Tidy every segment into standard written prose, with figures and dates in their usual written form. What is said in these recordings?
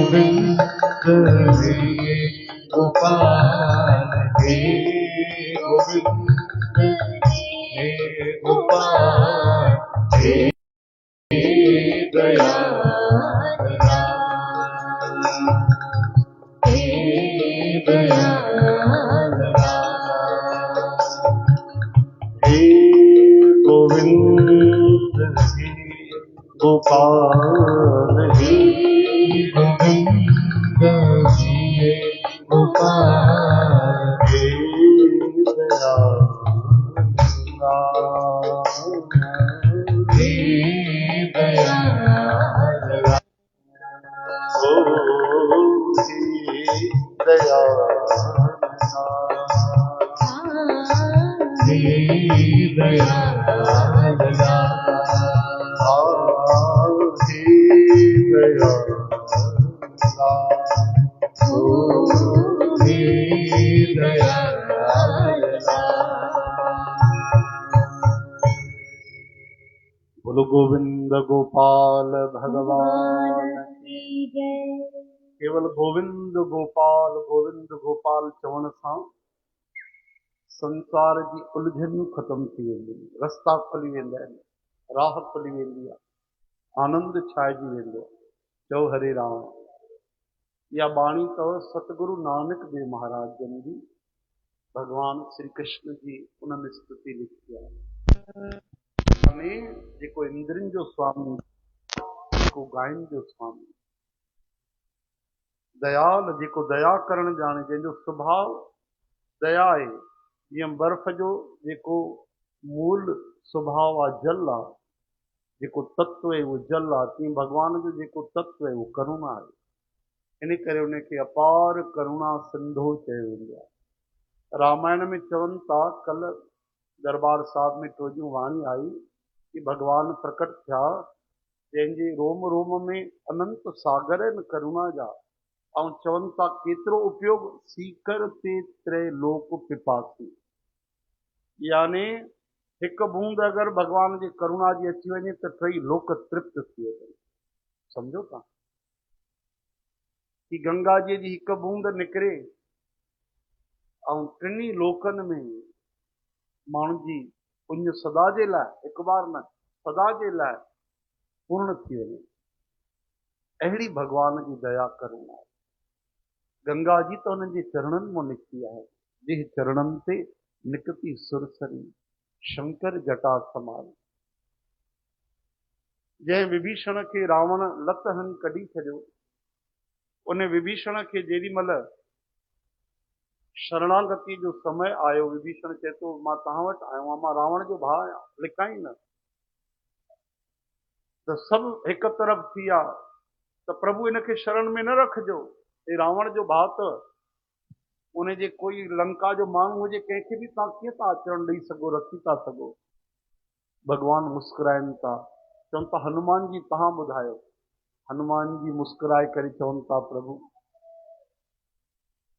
गोविंद हे गोपाल हे गोविंद हे गोपाल हे दयाल राम हे दयाल राम हे गोविंद हे गोपाल हे गोविंद हे गोपाल हे दयाल हे दयाल ओ हे दयाल हे दयाल बोलो गोविंद गोपाल भगवान की जय। केवल गोविंद गोपाल चवण सां संसार जी उलझनियूं ख़त्म थी वेंदियूं, रस्ता खुली वेंदा आहिनि, राह खुली वेंदी आहे, आनंद छाइजी वेंदो। चओ हरे राम। इहा बाणी अथव सतगुरु नानक देव महाराज जन जी, भगवान श्री कृष्ण जी उन्हनि स्तुति लिखी आहे। जेको इंद्रियुनि जो स्वामी, जेको गायुनि जो स्वामी, दयाल जेको दया करण ॼाणे, जंहिंजो स्वभाव दया आहे। जीअं बर्फ़ जो जेको मूल स्वभाव आहे जल आहे, जेको तत्व आहे उहो जल आहे, तीअं भॻवान जो जेको तत्व आहे उहो करुणा आहे। इन करे उनखे अपार करुणा सिंधो चयो वेंदो आहे। रामायण में चवनि था, कल दरबार साहिब में टोजियूं वाणी आई कि भगवान प्रकट थिया, जंहिंजे रोम रोम में अनंत सागर आहिनि करुणा जा। ऐं चवनि था केतिरो उपयोग सीकर ते त्रय लोक पिपासी, यानी हिकु बूंद अगरि भगवान जी करुणा जी अची वञे त टई लोक तृप्त थी वञे। सम्झो था कि गंगा जी हिकु बूंद निकिरे ऐं टिनी लोकनि में माण्हू जी पुण्य सदा जे लाइ, हिकु बार न सदा जे लाइ पूर्ण थी वञे। अहिड़ी भगवान जी दया करुणा आहे। गंगा जी त हुननि जे चरणनि मां निकिती आहे, जिह चरणनि ते निकती सुरसरी शंकर जटा समारी। जंहिं विभीषण खे रावण लत हन कढी छॾियो, उन विभीषण खे जेॾी महिल शरणागति जो समय आयो, विभीषण चए थो मां तव्हां वटि आयो आहियां, मां रावण जो भाउ आहियां, लिकाई न। त सभु हिकु तरफ़ थी विया त प्रभु इनखे शरण में न रखिजो, हे रावण जो भाउ त उन जे कोई लंका जो माण्हू हुजे, कंहिंखे बि तव्हां कीअं था अचणु ॾेई सघो, रखी था सघो। भॻवान मुस्कुराइनि था, चवनि था हनुमान जी तव्हां ॿुधायो। हनुमान जी मुस्कुराए करे चवनि था प्रभु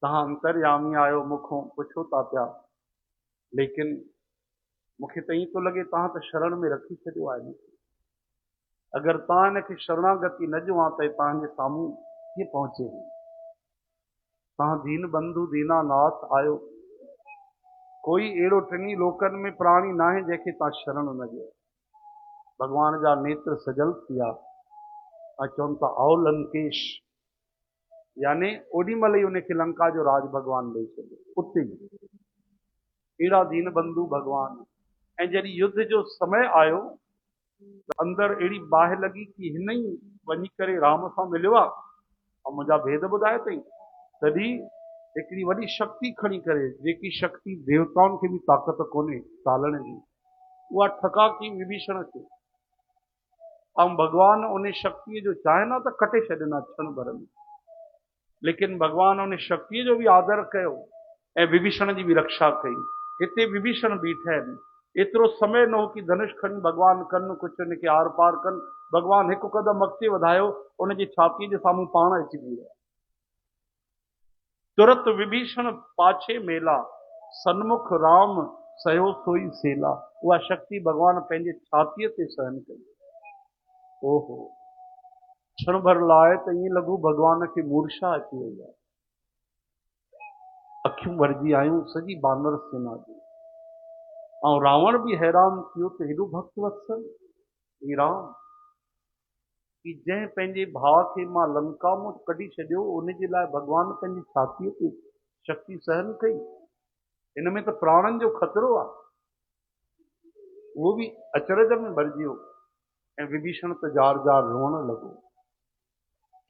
तव्हां अंतर्यामी आहियो, मूंखां पुछो था पिया, लेकिन मूंखे त ईअं थो लॻे तव्हां त शरण में रखी छॾियो आहे। अगरि तव्हां हिनखे शरणागति न ॾियो त तव्हांजे साम्हूं कीअं पहुचे। तव्हां दीन बंधु दीनानाथ आहियो, कोई अहिड़ो टिनी लोकनि में प्राणी न आहे जंहिंखे तव्हां शरण न ॾियो। भॻवान जा नेत्र सजल थी विया ऐं चवनि था आओ लंकेश, यानी ओॾी महिल ई उनखे लंका जो राज भॻवान ॾेई छॾियो उते ई। अहिड़ा दीन बंधु भॻवान। ऐं जॾहिं युद्ध जो समय आयो त अंदरि अहिड़ी बाहि लॻी कि हिन ई वञी करे राम सां मिलियो आहे ऐं मुंहिंजा भेद ॿुधाए अथई। तॾहिं हिकिड़ी वॾी शक्ति खणी करे, जेकी शक्ति देवताउनि खे बि ताक़त कोन्हे टालण जी, उहा ठका की विभीषण खे। ऐं भॻवान उन शक्तिअ जो चाहे न त कटे छॾिना क्षण भर में, लेकिन भॻवान उन शक्तिअ जो बि आदर कयो ऐं विभीषण जी बि रक्षा कई। हिते विभीषण बीठा आहिनि, एतिरो समय न हो कि धनुष खणी भॻवान कनि कुझु उनखे आर पार कनि। भॻवान हिकु कदम अॻिते वधायो, उनजी छातीअ जे साम्हूं पाण अची बीठा। तुरत विभीषण पाछे मेला, सन्मुख राम सयो सोई सेला। उहा शक्ति भॻवान पंहिंजे छातीअ ते सहन कई। ओहो, क्षण भर लाए तो ईअं लॻो भॻवान खे मूर्छा अची वई आहे। अखियूं भरिजी आयूं सॼी बानर सेना जी। ऐं रावण बि हैरान थियो त हेॾो भक्त वत्सल ही राम कि जंहिं पंहिंजे भाउ खे मां लंका मां कढी छॾियो उन जे लाइ भॻवान पंहिंजी छातीअ ते शक्ति सहन कई। इन में त प्राणनि जो ख़तरो आहे। उहो बि अचरज में भरिजी वियो ऐं विभीषण त जार जार रोअण लॻो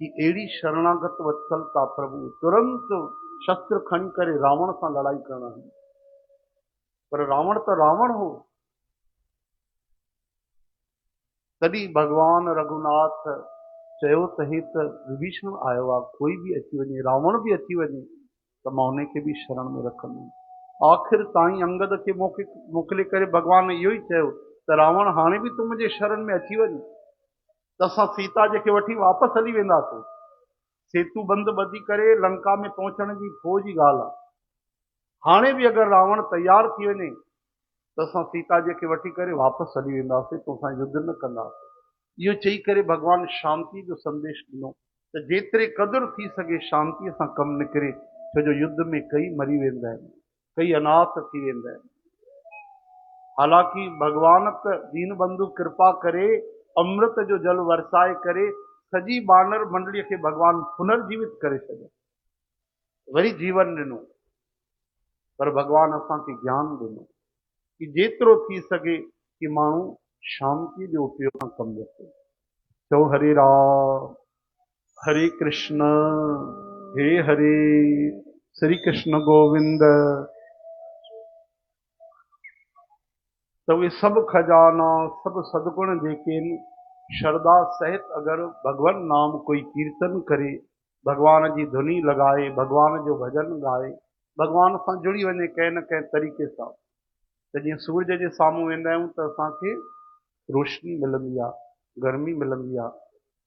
कि अहिड़ी शरणागत वत्सलता प्रभु। तुरंत शस्त्र खणी करे रावण सां लड़ाई करण हली। पर रावण त रावण हो। तॾहिं भगवान रघुनाथ चयो त हे त विभीषण आयो आहे, कोई बि अची वञे, रावण बि अची वञे त मां उन खे बि शरण में रखंदुमि। आख़िर ताईं अंगद खे मोकिले करे भगवान इहो ई चयो त रावण हाणे बि तूं मुंहिंजे शरण में अची वञे त असां सीता जी खे वठी वापसि हली वेंदासीं। सेतु बंदि ॿधी करे लंका में पहुचण जी पोइ जी ॻाल्हि आहे। हाणे बि अगरि रावण तयारु थी वञे त असां सीता जी खे वठी करे वापसि हली वेंदासीं, तोसां युद्ध न कंदासीं। इहो चई करे भॻवान शांति जो संदेश ॾिनो त जेतिरे क़दुरु थी सघे शांतीअ सां कमु निकिरे, छो जो युद्ध में कई मरी वेंदा आहिनि, कई अनाथ थी वेंदा आहिनि। हालांकि भगवान त दीन बंधु कृपा करे अमृत जो जल वरसाए करे सॼी बानर मंडलीअ खे भगवान पुनर्जीवित करे छॾियो, वरी जीवन ॾिनो। पर भगवान असांखे ज्ञान ॾिनो कि जेतिरो थी सघे कि माण्हू शांति जो उपयोग सां कमु रखे। चओ हरे राम हरे कृष्ण हे हरे श्री कृष्ण गोविंद। तो उहे सभु खजाना सभु सदगुण जेके आहिनि श्रद्धा सहित अगरि भगवान नाम कोई कीर्तन करे, भगवान जी धुनी लॻाए, भगवान जो भजन ॻाए, भगवान सां जुड़ी वञे कंहिं न कंहिं तरीक़े सां, त जीअं सूरज जे साम्हूं वेंदा आहियूं त असांखे रोशनी मिलंदी आहे, गर्मी मिलंदी आहे,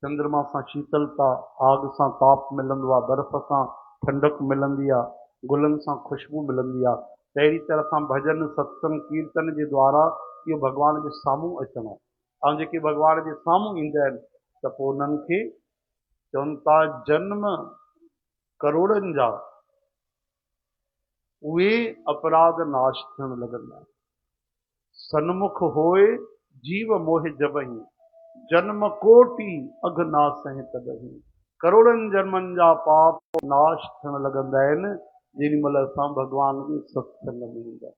चंद्रमा सां शीतलता, आग सां ताप मिलंदो आहे, बर्फ़ सां ठंडक मिलंदी आहे, गुलनि सां ख़ुशबू मिलंदी आहे। त अहिड़ी तरह सां भजन सत्संग कीर्तन जे द्वारा इहो भॻवान जे साम्हूं अचणो आहे। ऐं जेके भॻवान जे साम्हूं ईंदा आहिनि त पोइ उन्हनि खे चवनि था जन्म करोड़नि जा उहे अपराध नाश थियण लॻंदा। सन्मुख होए जीव मोह जबही, जन्म कोटि अघ ना सह तबही। करोड़नि जन्मनि जा पाप नाश थियण लॻंदा आहिनि जेॾी महिल असां भॻवान जे सत्संग में ईंदा।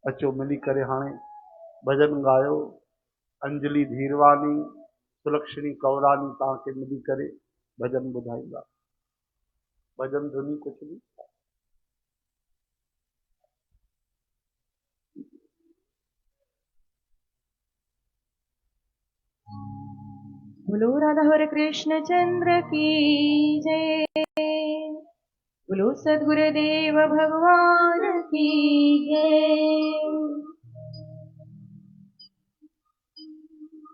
अचो मिली करे हाणे भजन ॻायो। अंजलि धीरवानी, सुलक्षणी कवरानी तव्हांखे मिली करे भजन ॿुधाईंदा। भजन धुनी कुझु बि बोलो राधा हरे कृष्ण चंद्र की जय, बोलो सद्गुरुदेव भगवान की जय।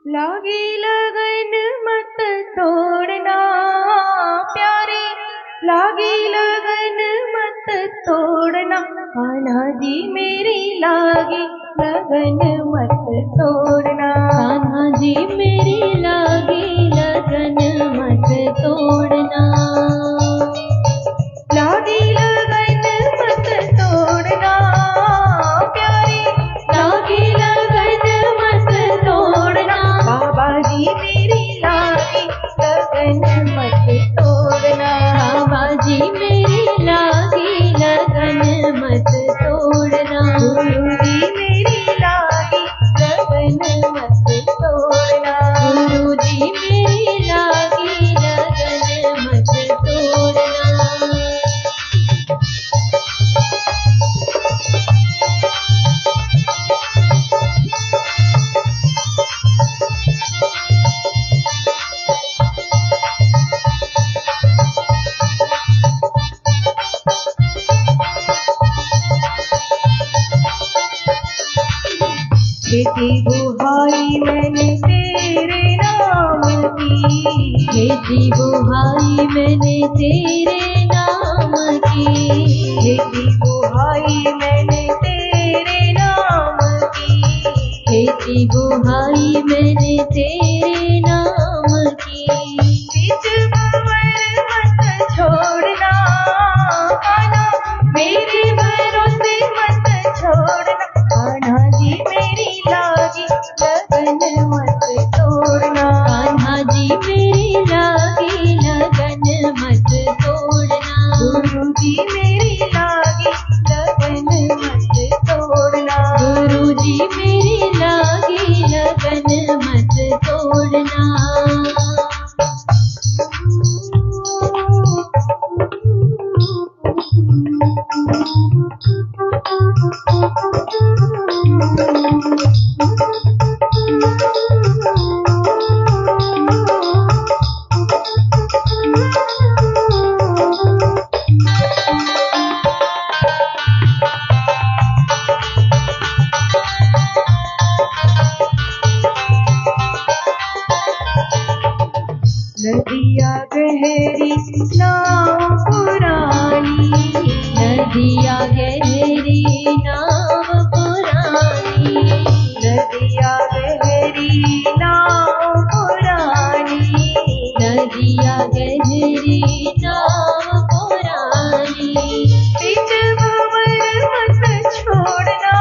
लागी लगन मत तोड़ना प्यारे, लागी लगन मत तोड़ना, कान्हा जी मेरी लागी लगन मत तोड़ना, कान्हा जी मेरी लागी लगन मत तोड़ना। लागी लगन मत तोड़ना प्यारे, लागी लगन मत तोड़ना, बाबा जी मेरी लागी लगन मत तोड़ना, बाबा जी मेरी लागी लगन मत तोड़ना, गुरु जी मेरी लागी लगन मत तोड़ना, गुरु जी मेरी लागी लगन मत तोड़ना। खेती बुहाई मैंने तेरे नाम की, खेती बुहाई मैंने तेरे नाम की, खेती बुहाई मैंने तेरे नाम की, खेती बुहाई मैंने तेरे नाम की। गहरी नाव पुरानी, नदिया गहरी नाव पुरानी, नदिया गहरी नाव पुरानी, नदिया गहरी नाव पुरानी। बीच भंवर मत छोड़ना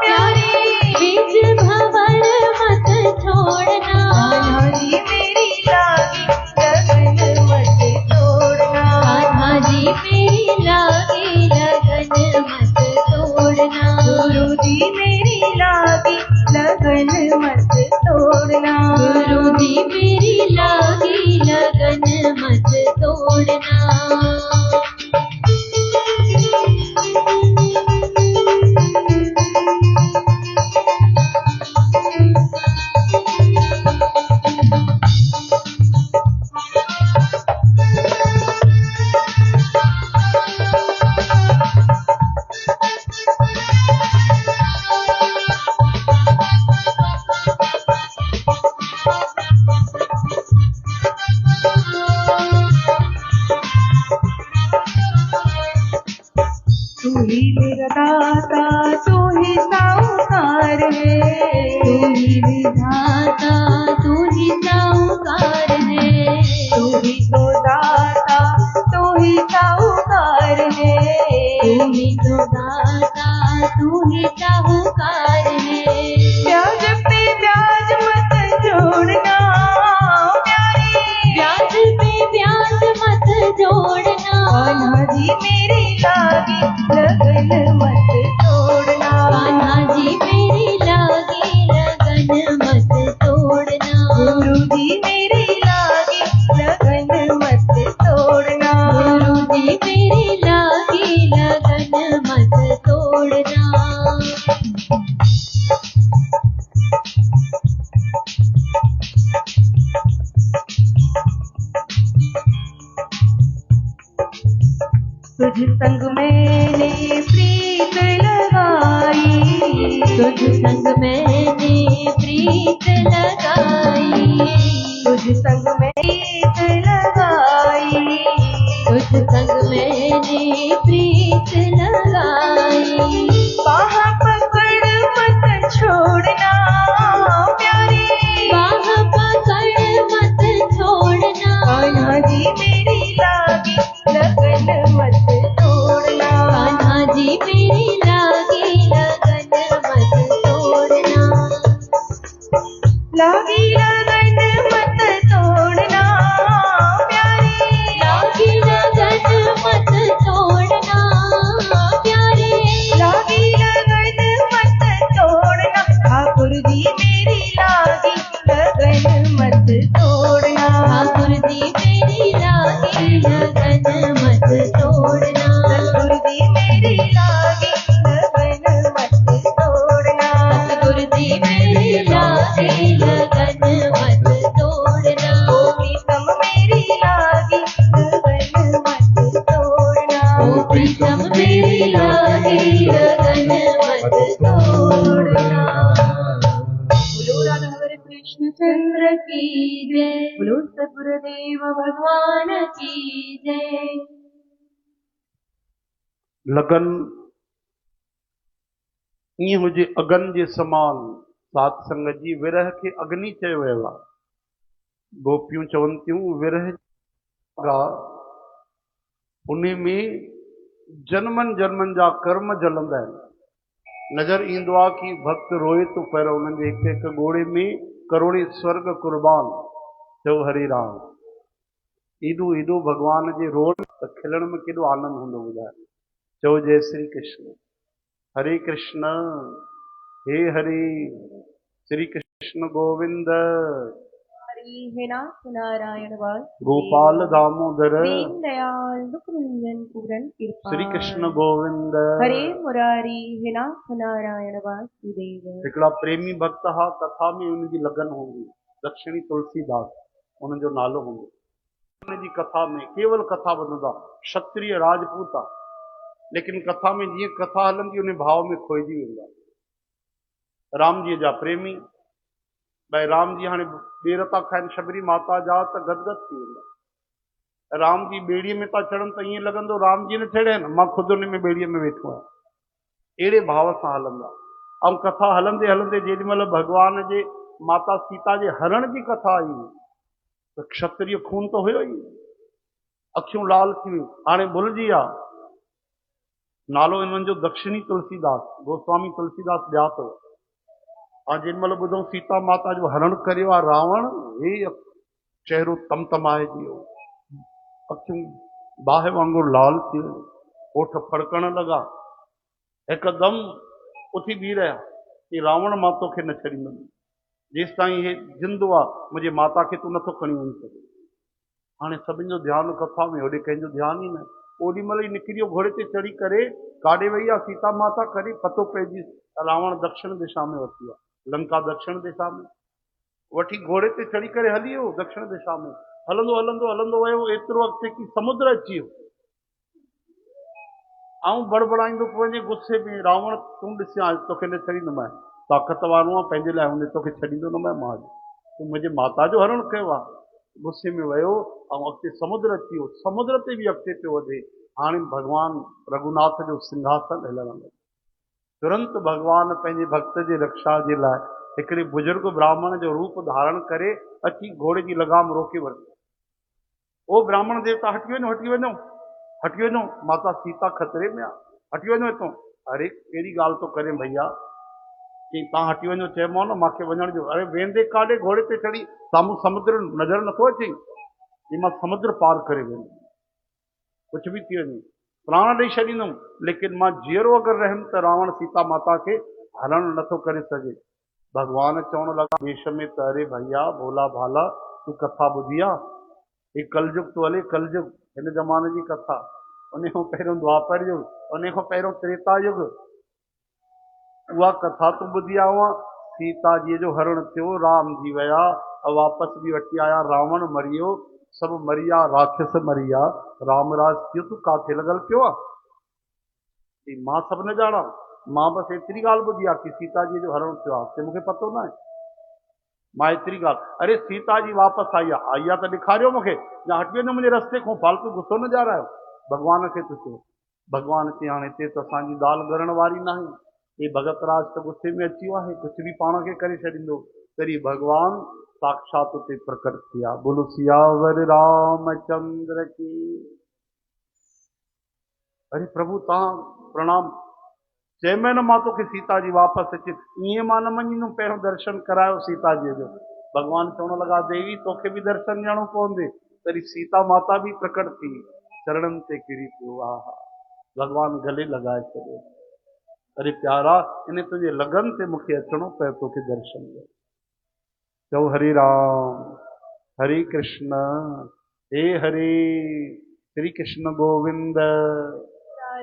प्यारी, बीच भंवर मत छोड़ना, कान्हा जी मेरी लागी लगन मत तोड़ना, कान्हा जी मेरी लागी लगन मत तोड़ना, गुरु जी मेरी लागी लगन मत तोड़ना, गुरु जी मेरी लागी लगन मत तोड़ना। तू ही मेरा दाता, तू ही साहूकार है, तू ही विधाता, तू ही साहूकार है, तू ही तो दाता, तू ही साहूकार है, तू ही तो दाता, तू ही साहूकार है। ब्याज पे ब्याज मत जोड़ना प्यारी, ब्याज पे ब्याज मत जोड़ना, कान्हा जी मेरी लागी लगन मत तोड़ना, कान्हा जी मेरी लागी लगन मत तोड़ना, गुरु जी मेरी लागी लगन मत तोड़ना, गुरु जी मेरी लागी लगन मत तोड़ना। तुझ संग मैंने प्रीत लगाई, तुझ संग मैंने प्रीत लगाई, तुझ संग में प्रीत लगाई, तुझ संग मैंने प्रीत लगाई। बाह पकड़ मत छोड़ना प्यारी, बाह पकड़ मत छोड़ना, कान्हा जी मेरी लागी लगन मत तोड़ना, कान्हा जी मेरी लागी लगन मत तोड़ना, लागी लगन मत तोड़ना प्यारी, लागी लगन मत तोड़ना प्यारे, लागी लगन मत तोड़ना, ठाकुर जी मेरी लागी लगन मत तोड़ना, ठाकुर जी मेरी लागी लगन मत तोड़ना, सतगुरु जी मेरी लागी लगन मत तोड़ना, सतगुरु जी मेरी लागी लगन मत तोड़ना, ओ प्रीतम मेरी लागी लगन मत तोड़ना, ओ प्रीतम मेरी लागी लगन मत तोड़ना। बोलो राधा कृष्ण चंद्र की जय, बोलो सतगुरुदेव भगवान की जय। लगन ईअं हुजे अगन जे समान, सात संगत जी विरह खे अग्नि चयो वियो आहे। गोपियूं चवनि थियूं विरह उन में जन्मनि जन्मनि जा कर्म जलंदा आहिनि। नज़र ईंदो आहे कि भक्त रोए तो पहिरियों उन्हनि जे हिकु हिकु ॻोड़े में करोड़े स्वर्ग कुर्बान, चयो हरे राम। एॾो एॾो भॻवान जे रोअण त खिलण में केॾो आनंद हूंदो ॿुधाए। चयो जय श्री कृष्ण, हरे कृष्ण हे हरे, श्री कृष्ण गोविंद हरि हे नाथ नारायण वास, गोपाल दामोदर दीन दयाल दुख भंजन पूरन कृपा, श्री कृष्ण गोविंद हरे मुरारी हे नाथ नारायण वासुदेव। हिकिड़ा प्रेमी भक्त हा, कथा में उनजी लगन हूंदी, दक्षिणी तुलसीदास उन जो नालो हूंदो। उनजी कथा में केवल कथा ॿुधंदा, क्षत्रिय राजपूत आहे, लेकिन कथा में जीअं कथा हलंदी उन भाव में खोइजी वेंदा। राम जी जा प्रेमी, भई राम जी हाणे ॿेर था खाइनि शबरी माता जा त गदगद थी वेंदा। राम जी ॿेड़ीअ में था चढ़नि त ईअं लॻंदो राम जी न चढ़िया आहिनि, मां ख़ुदि उन में ॿेड़ीअ में वेठो आहियां। अहिड़े भाव सां हलंदा। ऐं कथा हलंदे हलंदे जेॾीमहिल भॻवान जे माता सीता जे हरण जी कथा आई त क्षत्रिय खून त हुयो ई, अखियूं लाल थी वियूं। हाणे भुलिजी विया नालो इन्हनि जो दक्षिणी तुलसीदास, गोस्वामी तुलसीदास ॿिया अथव। ऐं जेॾीमहिल ॿुधऊं सीता माता जो हरण करियो आहे रावण, हे चेहरो तमतमाए वियो, अखियूं बाहि वांगुरु लाल थी वियूं, होठ फड़कण लॻा। हिकदमि उथी बीह रहिया कि रावण मां तोखे न छॾींदुमि, जेसि ताईं हे जिंदो आहे मुंहिंजे माता खे तूं नथो खणी वञी सघे। हाणे सभिनि जो ध्यानु कथा में, होॾे कंहिंजो ध्यानु ई न। ओॾी महिल ई निकिरी वियो घोड़े ते चढ़ी करे, काॾे वई आहे सीता माता, कॾहिं पतो पइजी रावण दक्षिण दिशा में वठी वियो, लंका दक्षिण दिशा में वठी घोड़े ते चढ़ी करे हली वियो दक्षिण दिशा में। हलंदो हलंदो हलंदो वियो, एतिरो अॻिते कि समुद्र अची वियो। ऐं बड़बड़ाईंदो पियो वञे गुस्से में, रावण तूं ॾिसां तोखे न छॾींदोमांइ, ताक़त वारो आहे, पंहिंजे लाइ हूंदे तोखे छॾींदो न मां, तूं मुंहिंजे माता जो हरण कयो आहे। गुस्से में वियो ऐं अॻिते समुद्र अची वियो, समुद्र ते बि अॻिते पियो वधे। हाणे भॻवान रघुनाथ जो सिंघासन हलण लॻो। तुरंत भॻवान पंहिंजे भक्त जी रक्षा जे लाइ हिकिड़े बुजुर्ग ब्राह्मण जो रूप धारण करे अची घोड़े जी लगाम रोके वरिती। ओ ब्राह्मण देवता हटी वञो, हटी वञो, हटी वञो, माता सीता खतरे में आहे, हटी वञो हितां। अरे कहिड़ी ॻाल्हि थो करे भैया, कि तव्हां हटी वञो, चइबो न मूंखे वञण जो। अरे वेंदे काॾे, घोड़े ते चढ़ी साम्हूं समुद्र नज़र नथो अचे कि मां समुद्र पार करे वेंदुमि, कुझु बि थी वञे प्राण ॾेई छॾींदुमि, लेकिन मां जीअरो अगरि रहमि त रावण सीता माता खे हरण नथो करे सघे। भॻवान चवण लॻा देश में त अरे भैया भोला भाला तूं कथा ॿुधी आहे, हे कलयुग तो हले, कलयुग हिन ज़माने जी कथा। उन खां पहिरियों द्वापर युग, उन खां पहिरियों त्रेता युग, उहा कथा तूं ॿुधी आहे। सीता जी जो हरण थियो, राम जी विया, वापसि बि वठी आया, रावण मरी वियो, सभु मरी विया, राक्षस मरी विया, राम राज थियो। तूं काथे लॻल पियो आहे? मां सभु न ॼाणा, मां बसि एतिरी ॻाल्हि ॿुधी आहे कि सीता जी जो हरण थियो आहे, ते मूंखे पतो न आहे। मां एतिरी ॻाल्हि, अरे सीता जी वापसि आई आहे त ॾेखारियो मूंखे, या हटी वञो मुंहिंजे रस्ते खां, फालतू गुस्सो न ॼाणायो। भॻवान खे थो चयो। भॻवान चई हाणे हिते त असांजी दाल ॻरण वारी न आहे, हे भगत राज त गुस्से में अची वियो आहे, कुझु बि पाण खे करे छॾींदो। तॾहिं भॻवान साक्षात उते प्रकट थिया। बोलो सियावर रामचंद्र की। अरे प्रभु तव्हां प्रणाम, चइमें न मां तोखे सीता जी वापसि अचे, ईअं मां न मञींदुमि, पहिरियों दर्शन करायो सीता जी जो। भॻवान चवण लॻा देवी तोखे बि दर्शन ॾियणो पवंदे। तॾहिं सीता माता बि प्रकट थी, चरणनि ते किरी पियो। हा भॻवान गले लॻाए छॾियो। अरे प्यारा, इन तुंहिंजे लगन ते मूंखे अचणो पियो तोखे दर्शन ॾियण। चओ हरे राम हरे कृष्ण, हे हरे श्री कृष्ण गोविंद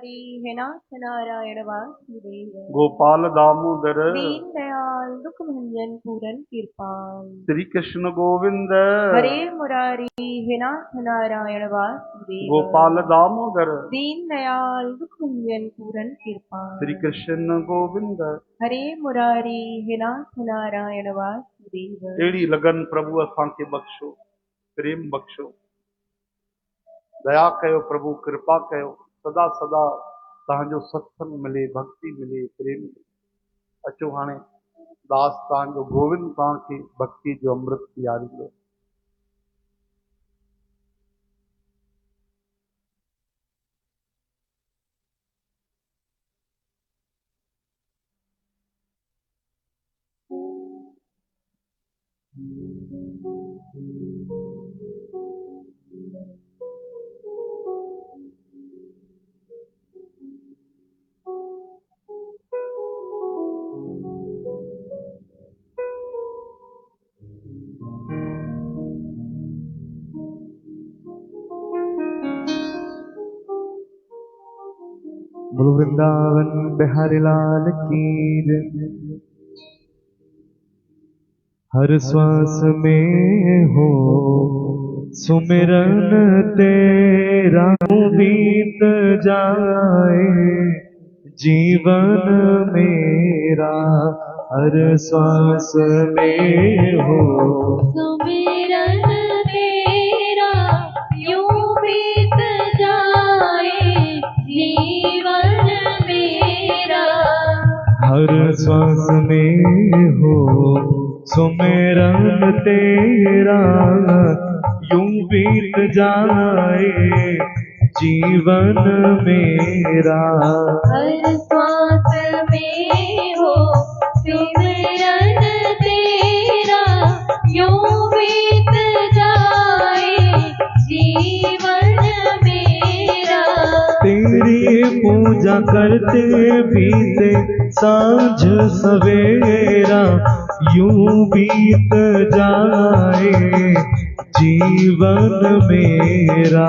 हे नाथ नारायण वासुदेव, गोपाल दामोदर दीन दयाल दुख भंजन पूरन कृपाल, श्री कृष्ण गोविंद हरे मुरारी। हे नाथ नारायण वासुदेव, गोपाल दामोदर दीन दयाल दुख भंजन पूरन कृपाल, श्री कृष्ण गोविंद हरे मुरारी। हे नाथ नारायण वासुदेव। अहिड़ी लगन प्रभु असांखे बख़्शो, प्रेम बख़्शो, दया कयो प्रभु, कृपा कयो, सदा सदा तव्हांजो सत्संग मिले, भक्ति मिले, प्रेम मिले। अचो हाणे दास तव्हांजो गोविंद तव्हांखे भक्ति जो अमृत पीआरींदो। बोलो वृंदावन बिहारी लाल की जय। हर श्वास में हो सुमिरन तेरा, बीत जाए जीवन मेरा। हर श्वास में हो सुमिरन तेरा, यूं श्वास में हो सुमिरन तेरा, यूं बीत जाए जीवन मेरा। हर श्वास में हो सिमरन तेरा, यूं बीत जाए जीवन मेरा। तेरी पूजा करते बीते सांझ सवेरा, यूं बीत जाए जीवन मेरा।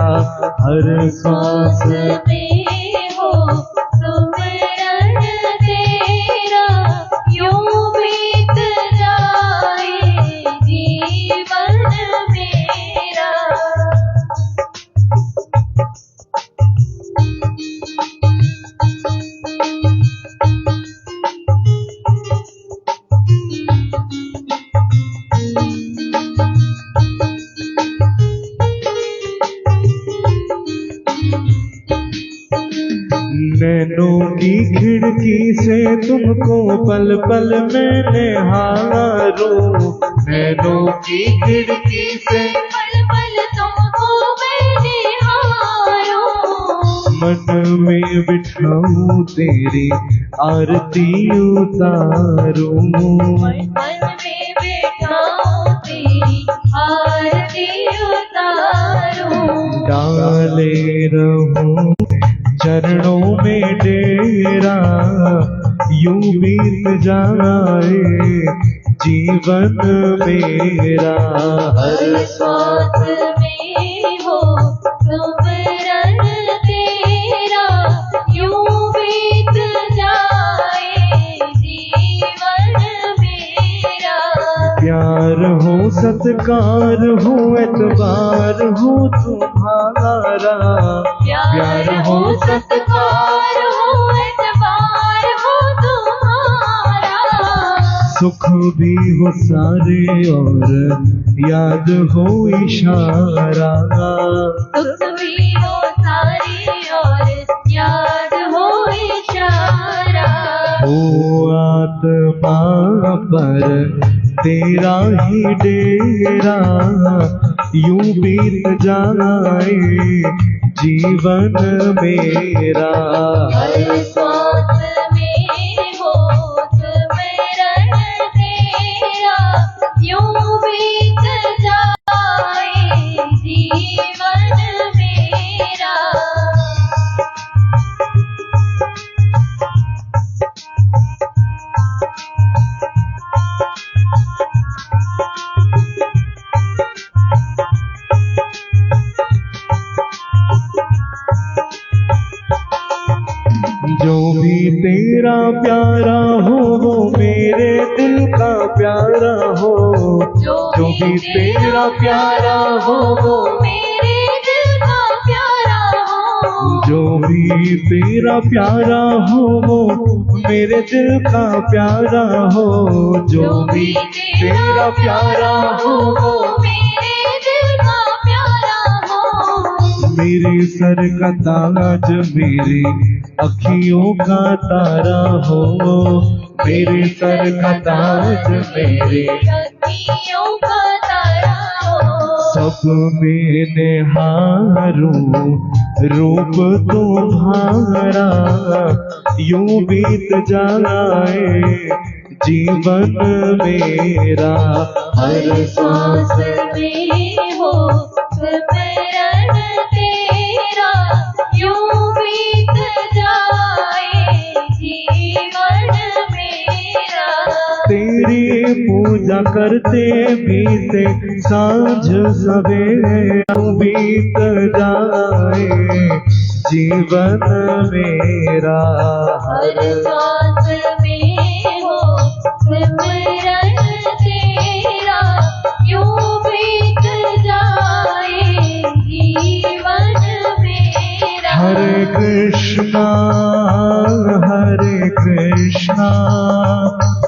हर सांस में हो सुमिरन तेरा, यूं बीत जाए जीवन मेरा। नैनों की खिड़की से तुमको पल पल में निहारूं, नैनों की खिड़की से पल पल तुमको मैं निहारूं। मन में बिठाऊं तेरी आरती उतारूं। मन में बैठाऊं तेरी आरती उतारूं। डाले रहूं चरणों में डेरा, यूं बीत जाए जीवन मेरा। हर श्वास में हो सुमिरन तेरा, यूं बीत जाए जीवन मेरा। प्यार हो सत्कार हो एतबार हो तुम्हारा, प्यार हो सत्कार हो एतबार हो तुम्हारा। सुख भी हो सारे और याद हो इशारा, सुख भी हो सारे और याद हो इशारा। हो आत्मा पर तेरा ही डेरा, यूं बीत जाए जीवन मेरा। हर श्वास में हो सुमिरन तेरा, यूं बीत जाए जीवन मेरा। जो भी तेरा प्यारा हो वो मेरे दिल का प्यारा हो, जो भी तेरा प्यारा हो वो मेरे दिल का प्यारा हो। जो भी तेरा प्यारा हो वो मेरे दिल का प्यारा हो, जो भी तेरा प्यारा हो वो मेरे दिल का प्यारा हो। मेरे सर का ताज मेरी अखियों का तारा हो, मेरे सर का ताज मेरे अखियों का तारा हो। सब में निहारूं रूप तुम्हारा, यूं बीत जाए जीवन मेरा। हर श्वास में हो सुमिरन तेरा, यूं बीत जाए जीवन मेरा। तेरी पूजा करते बीते सांझ सवेरा, बीत जाए जीवन मेरा। हर श्वास में हो सिमरन तेरा, यूं बीत जाए जीवन मेरा। हरे कृष्णा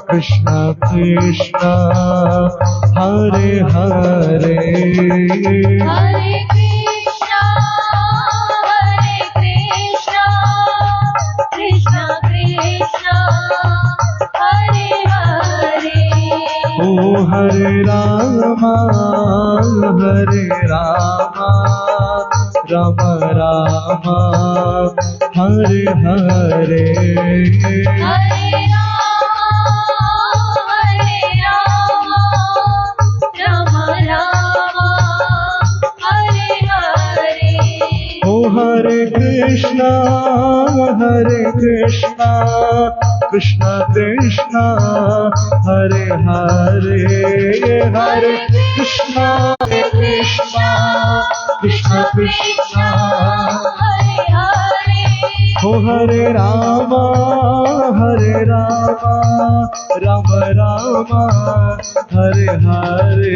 कृष्णा कृष्णा हरे हरे, हरे कृष्णा कृष्णा कृष्णा हरे राम राम हरे हरे हरे राम राम राम हरे हरे ओ हरे कृष्णा कृष्ण कृष्ण हरे हरे हरे कृष्णा कृष्ण कृष्ण हरे हरे ओ हरे राम राम राम हरे हरे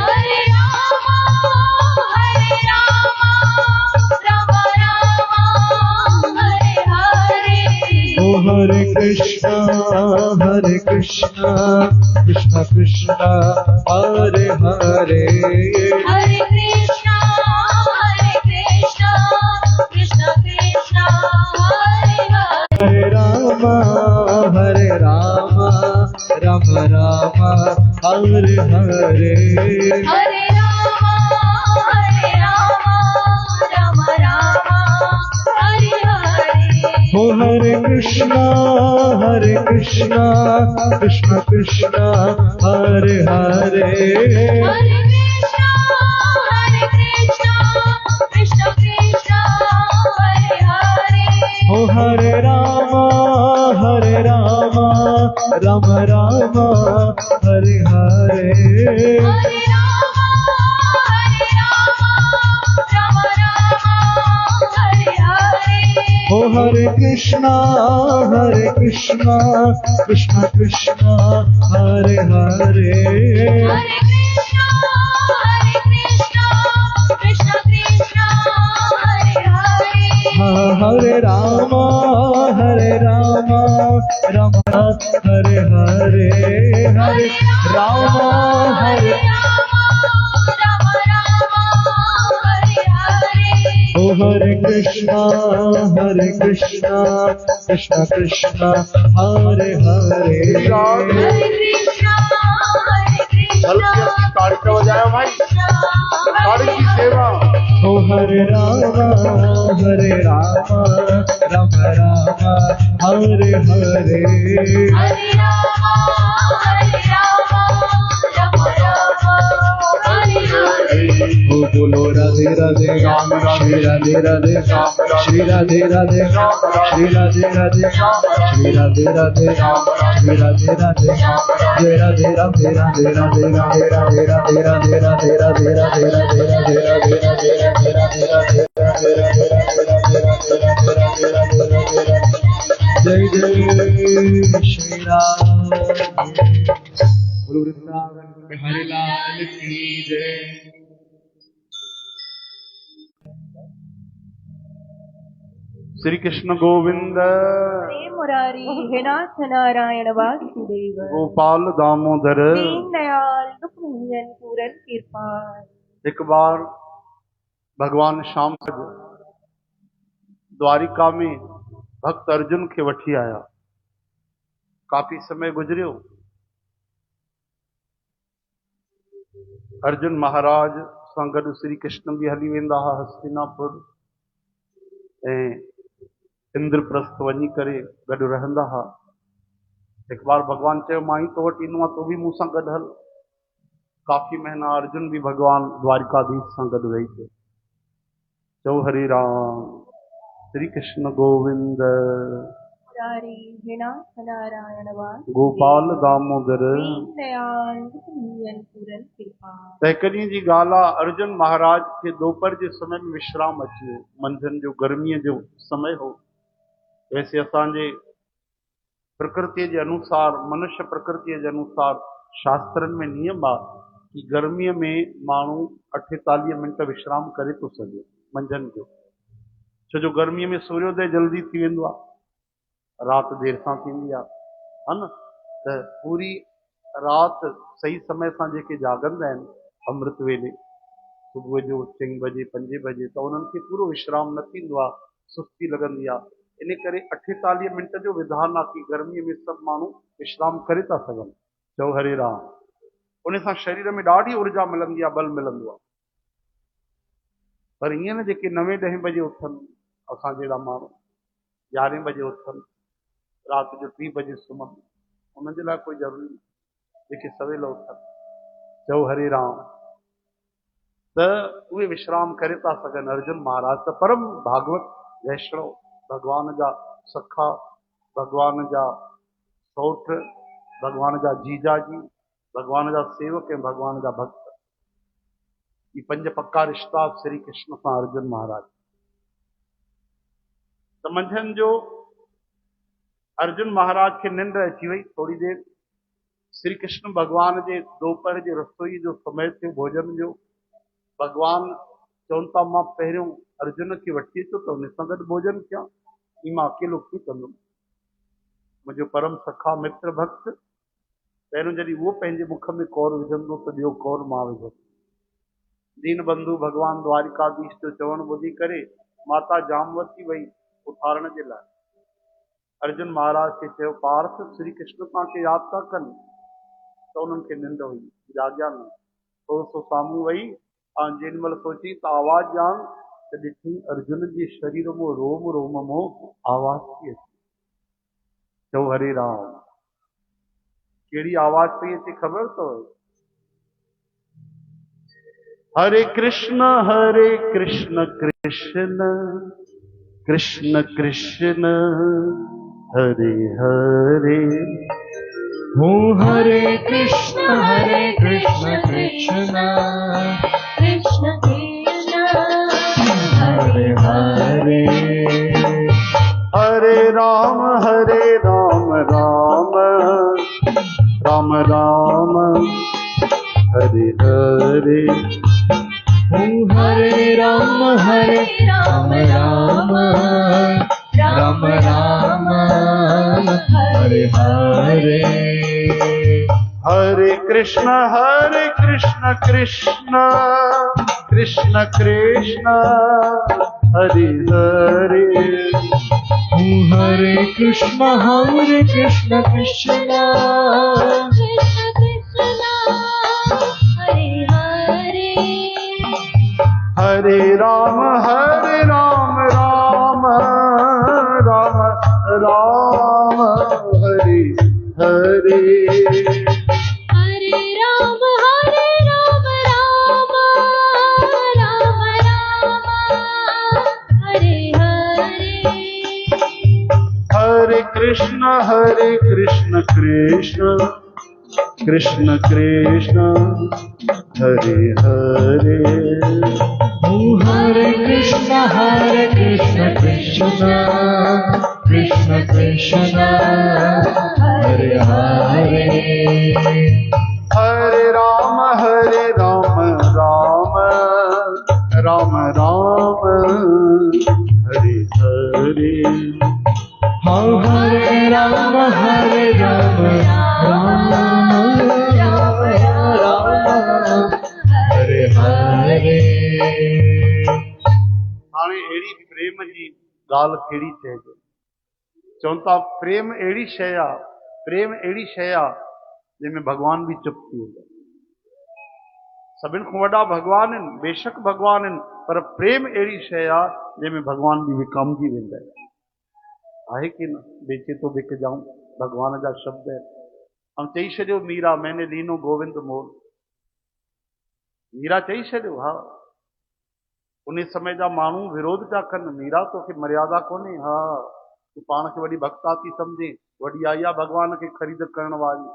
हरे राम राम राम हरे हरे ओ हरे कृष्णा कृष्ण कृष्ण हरे हरे हरे कृष्णा कृष्ण कृष्ण हरे हरे हरे राम राम राम हरे हरे हरे राम राम हरे हरे ओ हरे कृष्णा कृष्ण कृष्ण हरे हरे हरे कृष्णा कृष्ण कृष्ण हरे हरे ओ हरे राम राम राम हरे हरे हरे राम राम हरे हरे ओ हरे कृष्णा कृष्ण कृष्ण हरे हरे हरे कृष्णा कृष्ण कृष्ण हरे हरे हरे राम राम हरे हरे हरे राम हरे हरे हरे ओ हरे कृष्णा कृष्ण कृष्ण हरे हरे हरे कृष्णा हल्की हल्की ताड़ी का बजाया भाई, ताड़ी की सेवा। ओ हरे राम हरे राम हरे हरे हरे राम हरे हरे ओ बोलो राधे राधे श्री राधे राधे श्री राधे राधे श्री राधे राधे श्री राधे राधे श्री राधे राधे जय राधे राधे राधे राधे राधे राधे राधे राधे राधे राधे राधे राधे राधे राधे राधे राधे राधे राधे जय जय श्री राम गुरु वृंदावन बिहारी लाल की जय। श्री कृष्ण गोविंद हे मुरारी हे नाथ नारायण वासुदेव गोपाल दामोदर। दीन दयाल दुख भंजन पूरन कृपाल एक बार भगवान श्याम द्वारिका में भक्त अर्जुन के वठी आया। काफी समय गुजरियो। अर्जुन महाराज सां गॾु श्री कृष्ण भी हली वेंदा हा हस्तिनापुर ऐं इंद्रप्रस्थ वञी करे गॾु रहंदा हा। एक बार भगवान चयो मां ई तो वटि ईंदो आहियां, तूं बि मूं सां गॾु हल। काफ़ी महीना अर्जुन भी भगवान द्वारिकाधीश सां गॾु रही थे। चओ हरे राम श्री कृष्ण गोविंद मुरारी हे नाथ नारायण वासुदेव गोपाल दामोदर। दीन दयाल दुख भंजन पूरन कृपाल तकड़ीअ जी ॻाल्हि आहे, अर्जुन महाराज खे दोपहर जे समय में विश्राम अची वियो। मंझंदि जो गर्मीअ जो समय हो। वैसे असांजे प्रकृति के अनुसार, मनुष्य प्रकृति के अनुसार शास्त्रनि में नियम आहे कि गर्मीअ में माण्हू 48 मिंट विश्राम करे थो सघे मंझंदि जो। छो जो गर्मीअ में सूर्योदय जल्दी थी वेंदो आहे, राति देर सां थींदी आहे, है न। त पूरी राति सही समय सां जेके जागंदा आहिनि अमृत वेले सुबुह जो 4 बजे 5 बजे, त उन्हनि खे पूरो विश्राम न थींदो आहे, सुस्ती लॻंदी आहे। इन करे 48 मिंट जो विधान आहे कि गर्मीअ में सभु माण्हू विश्राम करे था सघनि। चओ हरे राम। उन सां शरीर में ॾाढी ऊर्जा मिलंदी आहे, बल मिलंदो आहे। पर ईअं न जेके 9-10 बजे उथनि, असां जहिड़ा माण्हू 11 बजे उथनि, राति जो 3 बजे सुम्हनि, उन्हनि जे लाइ कोई ज़रूरी न। जेके सवेल उथनि, चओ हरे राम, त उहे विश्राम करे था सघनि। अर्जुन महाराज त परम भागवत वैष्णव, भगवान जा सखा, भगवान जा सौठ, भगवान जा जीजाजी, भगवान जा सेवक ऐं भगवान जा भक्त। ये 5 पक्का रिश्ता श्री कृष्ण सां अर्जुन महाराज। त मंझंदि जो अर्जुन महाराज खे निंड अची वई। थोड़ी देर श्री कृष्ण भगवान जे दोपहर जे रसोई जो समय थियो, भोजन जो। भगवान चवनि था मां पहिरियों अर्जुन खे वठी अचो त हुन सां गॾु भोजन कयां, ही मां अकेलो कीअं कंदुमि। मुंहिंजो परम सखा मित्र भक्त, पहिरियों जॾहिं उहो पंहिंजे मुख में कौर विझंदो त ॿियो कौर मां विझंदो। दीन बंधु भगवान द्वारिकाधीश जो चवणु ॿुधी करे माता जामवती वई उथारण जे लाइ। अर्जुन महाराज खे चयो, पार्थ श्री कृष्ण तव्हांखे यादि था कनि, त उन्हनि खे निंड हुई, जाॻिया न। थोरो सो साम्हूं वई ऐं जेॾी महिल सोची त आवाज़ ॾियां त ॾिठी अर्जुन जे शरीर मां रोम रोम मां आवाज़ थी अचे। चओ हरे राम। कहिड़ी आवाज़ पई अचे ख़बर अथव? हरे कृष्ण कृष्ण कृष्ण कृष्ण हरे हरे। हरे कृष्ण कृष्ण कृष्ण कृष्ण हरे हरे। हरे राम राम राम राम हरे हरे। हरे राम राम राम राम हरे हरे। हरे कृष्ण कृष्ण कृष्ण कृष्ण हरे हरे। हरे कृष्ण कृष्ण हरे हरे। हरे राम राम राम राम हरे हरे। हरे राम राम राम राम हरे हरे। हरे कृष्ण कृष्ण कृष्ण कृष्ण हरे हरे। हरे कृष्ण कृष्ण कृष्ण कृष्ण हरे हरे। हरे राम राम राम राम हरे हरे। हरे राम हरे हरे। हाणे अहिड़ी प्रेम जी ॻाल्हि कहिड़ी चइजे। चवनि था प्रेम अहिड़ी शइ आहे, प्रेम अहिड़ी शइ आहे जंहिंमें भॻवान बि चुप थी वेंदो। सभिनि खां वॾा भॻवान आहिनि, बेशक भॻवान आहिनि, पर प्रेम अहिड़ी शइ आहे जंहिंमें भॻवान बि विकामजी वेंदा आहिनि। आहे की न? बेचे तो बिक जाऊं, भॻवान जा शब्द आहिनि। ऐं चई छॾियो मीरा मैंने लीनो गोविंद मोल। मीरा चई छॾियो। हा, उन समय जा माण्हू विरोध पिया कनि, मीरा तोखे मर्यादा कोन्हे। हा, तूं पाण खे वॾी भक्ता थी सम्झे, वॾी आई आहे भॻवान खे ख़रीद करण वारी।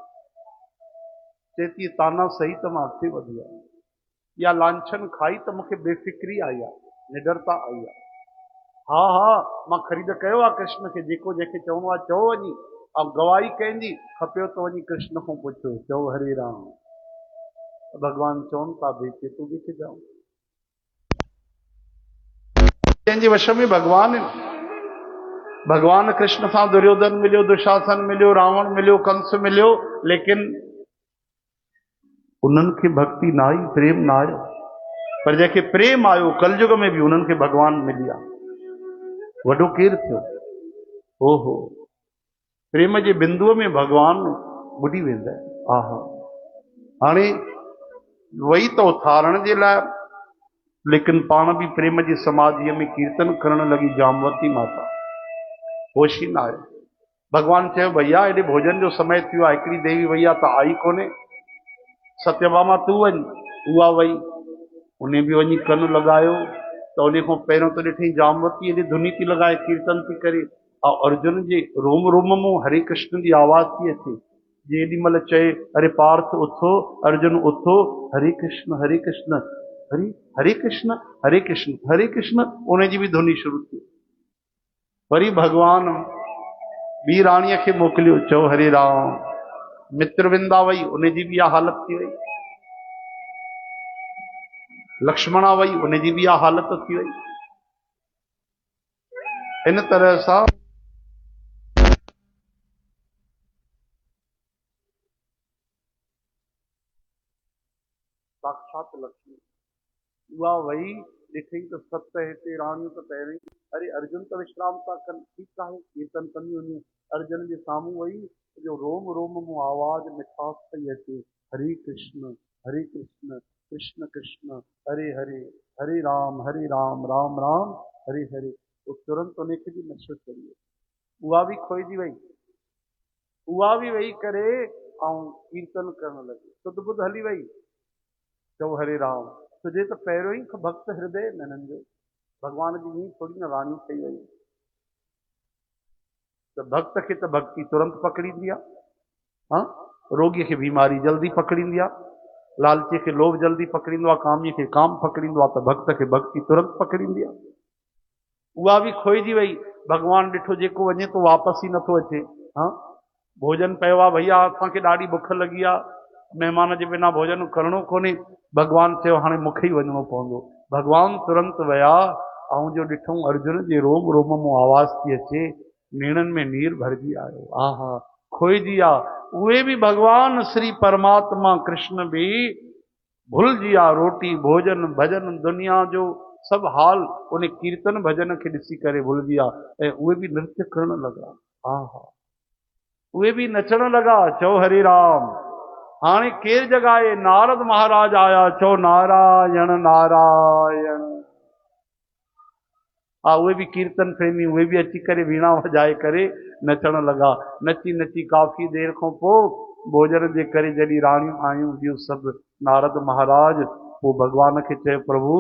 चए थी ताना सही त मां अॻिते वधी आहे, या लांछन खाई त मूंखे बेफ़िक्री आई आहे, निडरता आई आहे। हा हा, मां ख़रीद कयो आहे कृष्ण खे, जेको जंहिंखे चवणो आहे चओ वञी, ऐं गवाही कंहिंजी खपेव त वञी कृष्ण खां पुछो, चओ हरे राम। भॻवान चवनि था बेचे तूं बिक जाऊं। कंहिंजे वश में भॻवान आहिनि। भॻवान कृष्ण सां दुर्योधन मिलियो, दुशासन मिलियो, रावण मिलियो, कंस मिलियो, लेकिन उन्हनि खे भक्ति न आई, प्रेम न आयो। पर जंहिंखे प्रेम आयो कलयुग में बि उन्हनि खे भॻवान मिलिया। वॾो केरु थियो? ओहो, प्रेम जे बिंदुअ में भॻवान ॿुॾी वेंदा आहिनि। आहा, हाणे वई त उथारण जे लाइ लेकिन पाण भी प्रेम जी समाधि में कीर्तन करण लगी जामवती माता, होश ही ना आयो। भगवान चयो भैया एॾे भोजन जो समय थियो आहे, हिकिड़ी देवी भैया त आई कोन्हे, सत्यभामा तूं वञ। उहा वई, उन बि वञी कन लॻायो त उन खां पहिरियों त ॾिठई जामवती एॾी धुनी थी लॻाए कीर्तन थी करे, ऐं अर्जुन जे रोम रोम मां हरे कृष्ण जी आवाज़ थी अचे। जे एॾी महिल चए अरे पार्थ उथो, अर्जुन उथो, हरे कृष्ण हरे कृष्ण हरे हरे कृष्ण हरे कृष्ण हरे कृष्ण, उन जी बि धुनी शुरू थी। वरी भगवान ॿी राणीअ खे मोकिलियो, चओ हरे राम। मित्रविंदा वई, उन जी बि इहा हालत थी वई। लक्ष्मणा वई, उन जी बि इहा हालत थी वई। इन तरह सां साक्षात लक्ष्मी उहा वई, ॾिठई त सत हिते राणियूं त पहिरीं, अरे अर्जुन त विश्राम था कनि, ठीकु आहे कीर्तन कंदियूं वञूं। अर्जुन जे साम्हूं वई, जो रोम रोम मां आवाज़ मिठास पई अचे, हरे कृष्ण कृष्ण कृष्ण हरे हरे, हरे राम राम राम हरे हरे। तो तुरंत उनखे बि नशो चढ़ी वियो। उहा बि खोइजी वई, उहा बि वेही करे ऐं कीर्तन करण लॻी, सुध बुध हली वई। चओ हरे राम, तुझे त पहिरियों ई भक्त हृदय नननि जो। भगवान जी ईअं थोरी न राणियूं ठही वयूं, त भक्त खे त भक्ति तुरंत पकड़ींदी आहे। हाँ, रोगीअ खे बीमारी जल्दी पकड़ींदी आहे, लालचीअ खे लोभ जल्दी पकड़ींदो आहे, कामीअ खे काम पकड़ींदो आहे, त भक्त खे भक्ति तुरंत पकड़ींदी आहे। उहा बि खोइजी वई। भगवान ॾिठो जेको वञे थो वापसि ई नथो अचे। हाँ, भोजन पियो आहे, भैया असांखे ॾाढी बुख लॻी आहे, महिमान जे बिना भोजन करणो कोन्हे। भगवान चयो हाणे मूंखे ई वञिणो पवंदो। भगवान तुरंत विया, ऐं जो ॾिठूं अर्जुन जे रोम रोम मां आवाज़ थी अचे, नेणनि में नीर भरिजी आयो। आहा, खोइजी विया। उहे बि भगवान श्री परमात्मा कृष्ण बि भुलिजी विया, रोटी भोजन भजन दुनिया जो सभु हाल उन कीर्तन भजन खे ॾिसी करे भुलिजी विया, ऐं उहे बि नृत्य करण लॻा। आहा, उहे बि नचण लॻा, चओ हरे राम। हाणे केरु जॻाए? नारद महाराज आया, चओ नारायण नारायण। उहे बि कीर्तन प्रेमी, उहे बि अची करे वीणा वॼाए करे नचण लॻा। नची नची काफ़ी देर खां पोइ भोजन जे करे जॾहिं राणियूं आयूं ॿियूं सभु, नारद महाराज पोइ भगवान खे चयो प्रभु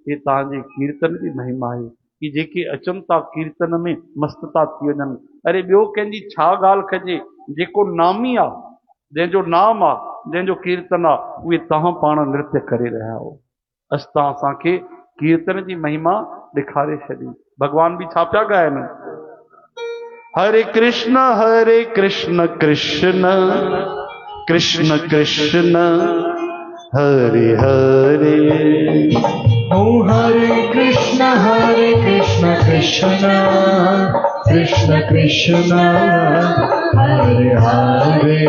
हे तव्हांजे कीर्तन जी महिमा आहे, कि जेके अचनि था कीर्तन में मस्त था थी वञनि। अरे ॿियो कंहिंजी छा ॻाल्हि कजे, जेको नामी आहे, जंहिंजो नाम आहे, जंहिंजो कीर्तन आहे, उहे तव्हां पाण नृत्य करे रहिया हो। अॼु तव्हां असांखे कीर्तन जी महिमा ॾेखारे छॾी। भगवान बि छा पिया ॻाइनि? हरे कृष्ण कृष्ण कृष्ण कृष्ण हरे हरे, ओ हरे कृष्ण कृष्ण कृष्ण कृष्ण हरे हरे,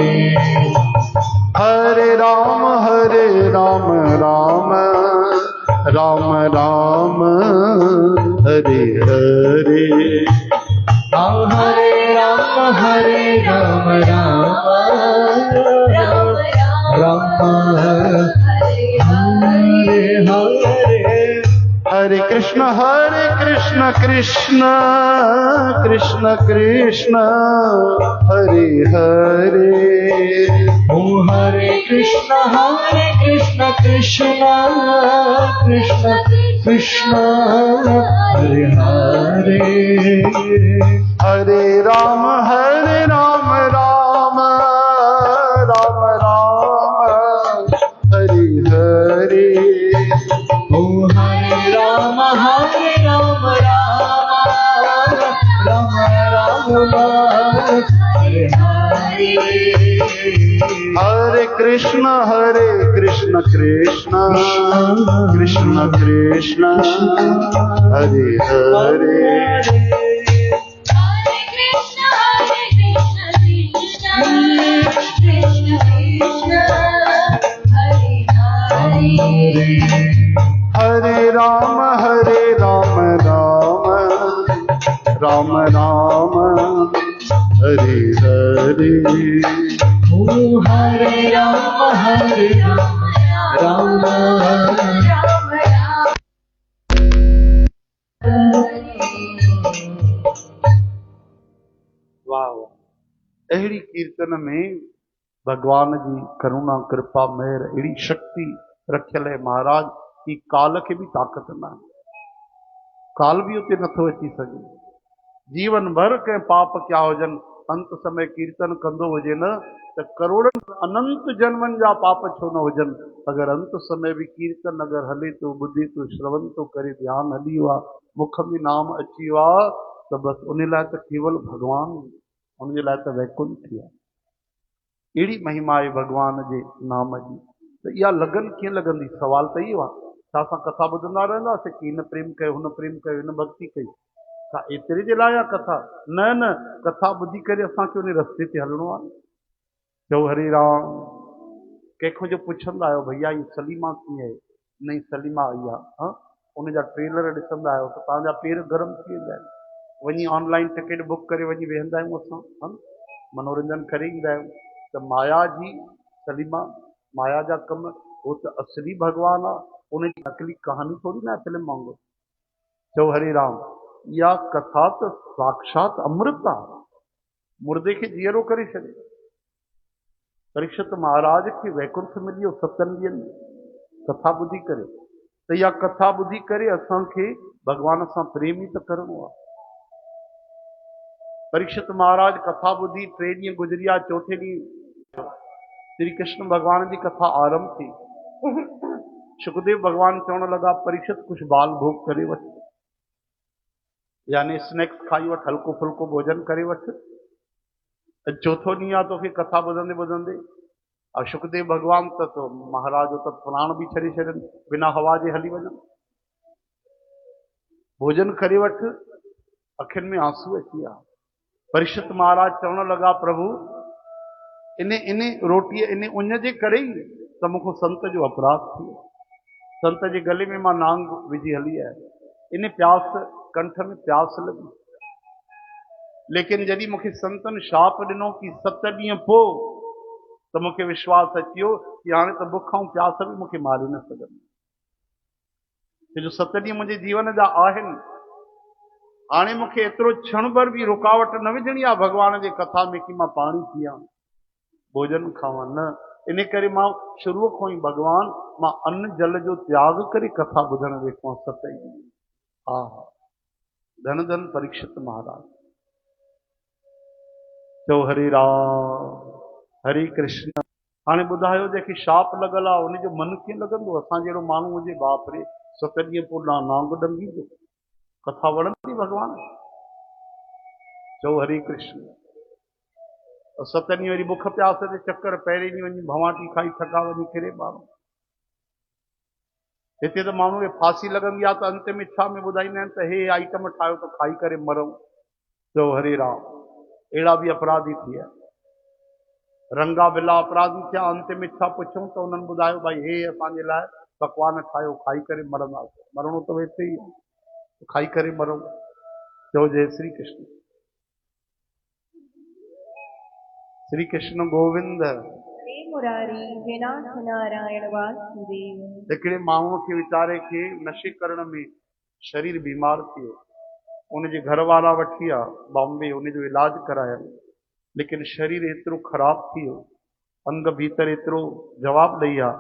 हरे राम राम राम राम हरे हरे। हरे राम राम राम हरे हरे, हरे कृष्ण कृष्ण कृष्ण कृष्ण हरे हरे, ओ हरे कृष्ण कृष्ण कृष्ण कृष्ण हरे हरे, हरे राम राम राम राम हरे हरे, ओ हरे राम राम राम हरे हरे, हरे कृष्ण कृष्ण कृष्ण कृष्ण हरे हरे, हरे राम राम राम हरे हरे, ओ हरे राम राम अहिड़ी कीर्तन में भगवान जी करुणा कृपा मेहर अहिड़ी शक्ति रखियल है महाराज कि काल खे भी ताक़त न आहे। काल भी उते नथो अची सघे। जीवन भर कंहिं पाप कया हुजनि, अंत समय कीर्तन कंदो हुजे न त करोड़नि अनंत जन्मनि जा पाप छो न हुजनि, अगर अंत समय भी कीर्तन अगर हले तो ॿुधे तो श्रवण तो करे ध्यान हली वियो आहे, मुख में नाम अची वियो आहे, त बसि उन लाइ त केवल भगवान, उनजे लाइ त वैकुंठ थी आहे। अहिड़ी महिमा आहे भगवान जे नाम जी। त इहा लगन कीअं लॻंदी? सवाल त इहो आहे। छा असां कथा ॿुधंदा रहंदासीं कि हिन प्रेम कयो, हुन प्रेम कयो, हिन भक्ति कई? छा एतिरे जे लाइ आहे कथा? न न, कथा ॿुधी करे असांखे उन रस्ते ते हलणो आहे। चओ हरे राम। कंहिंखां जो पुछंदा आहियो भैया ही सलीमा कीअं आहे? नहीं सलीमा आई आहे, हाँ उनजा ट्रेलर ॾिसंदा आहियो त तव्हांजा पेर गरम थी वेंदा आहिनि। वञी ऑनलाइन टिकट बुक करे वञी वेहंदा आहियूं असां, हा मनोरंजन करे ईंदा आहियूं। त माया जी सलीमा, माया जा कम, वो त असली भगवान आहे, उनजी नकली कहानी थोड़ी ना फिल्म वांगुरु। चओ हरे राम। इहा कथा त साक्षात अमृत आहे, मुर्दे खे जीअरो करे छॾे। परीक्षित महाराज खे वैकुंठ मिली वियो 7 ॾींहंनि में कथा ॿुधी करे। त इहा कथा ॿुधी करे असांखे भगवान सां प्रेम ई त करिणो आहे। परीक्षित महाराज कथा ॿुधी 3 ॾींहं गुज़री विया, चौथे ॾींहुं श्री कृष्ण भगवान जी कथा आरंभ थी। सुखदेव भगवान चवण लॻा परीक्षित कुछ बाल भोग करे वठ, यानी स्नैक्स खाई वठ, हल्को फुल्को भोजन करे वठ। चौथो ॾींहुं आहे तोखे कथा ॿुधंदे ॿुधंदे। और सुखदेव भगवान तो महाराज तो प्राण भी छॾे छॾनि, बिना हवा जे हली वञनि। भोजन करे वठ, अखियुनि में आंसू अची विया। परीक्षित महाराज चवण लॻा प्रभु इन रोटीअ इन उन जे करे ई त मूंखे संत जो अपराध थी वियो। संत जे गले में मां नांग विझी हली आहियां, इन प्यास कंठ में प्यास लगी। लेकिन जॾहिं मूंखे संतनि शाप ॾिनो कि 7 ॾींहं पोइ, त मूंखे विश्वास अची वियो कि हाणे त बुख ऐं प्यास बि मूंखे मारे न सघंदी। जो 7 ॾींहं मुंहिंजे जीवन जा आहिनि, हाणे मूंखे एतिरो क्षण भर भी रुकावट न विझणी आहे भगवान जे कथा में कि मां पाणी पियां, भोजन खावां, न। इन करे मां शुरूअ खां ई भगवान, मां अन्न जल जो त्याग करे कथा ॿुधण वेठो आहियां 7 ॾींहं। हा हा, धन धन परीक्षित महाराज। चओ हरे राम हरे कृष्ण। हाणे ॿुधायो जंहिंखे शाप लॻल आहे उनजो मन कीअं लॻंदो? असां जहिड़ो माण्हू हुजे, बाप रे, 7 ॾींहं पोइ नांग ॾंगींदो। कथा वणंदी भगवान? चओ हरे कृष्ण। 7 ॾींहं वरी बुख प्यास ते चक्कर, पहिरें ॾींहुं वञी भवाटी खाई थका वञी किरे माण्हू। हिते त माण्हू खे फांसी लॻंदी आहे त अंतिम इच्छा में ॿुधाईंदा आहिनि त हे आइटम ठाहियो त खाई करे मरूं। चओ हरे राम। अहिड़ा बि अपराधी थी विया, रंगा बिला अपराधी थिया। अंतिम इच्छा पुछूं त उन्हनि ॿुधायो भाई हे असांजे लाइ पकवान ठाहियो, खाई करे मरंदासीं। मरणो त वैसे ई आहे, खाई करे मरूं। चओ जय श्री कृष्ण। श्री कृष्ण गोविंद। हरे मुरारी हे नाथ नारायण वासुदेव। हिकिड़े माण्हूअ खे वीचारे खे नशे करण में शरीर बीमार थी वियो। उनजे घर वारा वठी विया बॉम्बे, उनजो इलाज कराया, लेकिन शरीर एतिरो ख़राब थी वियो, अंग भीतर एतिरो जवाब ॾेई विया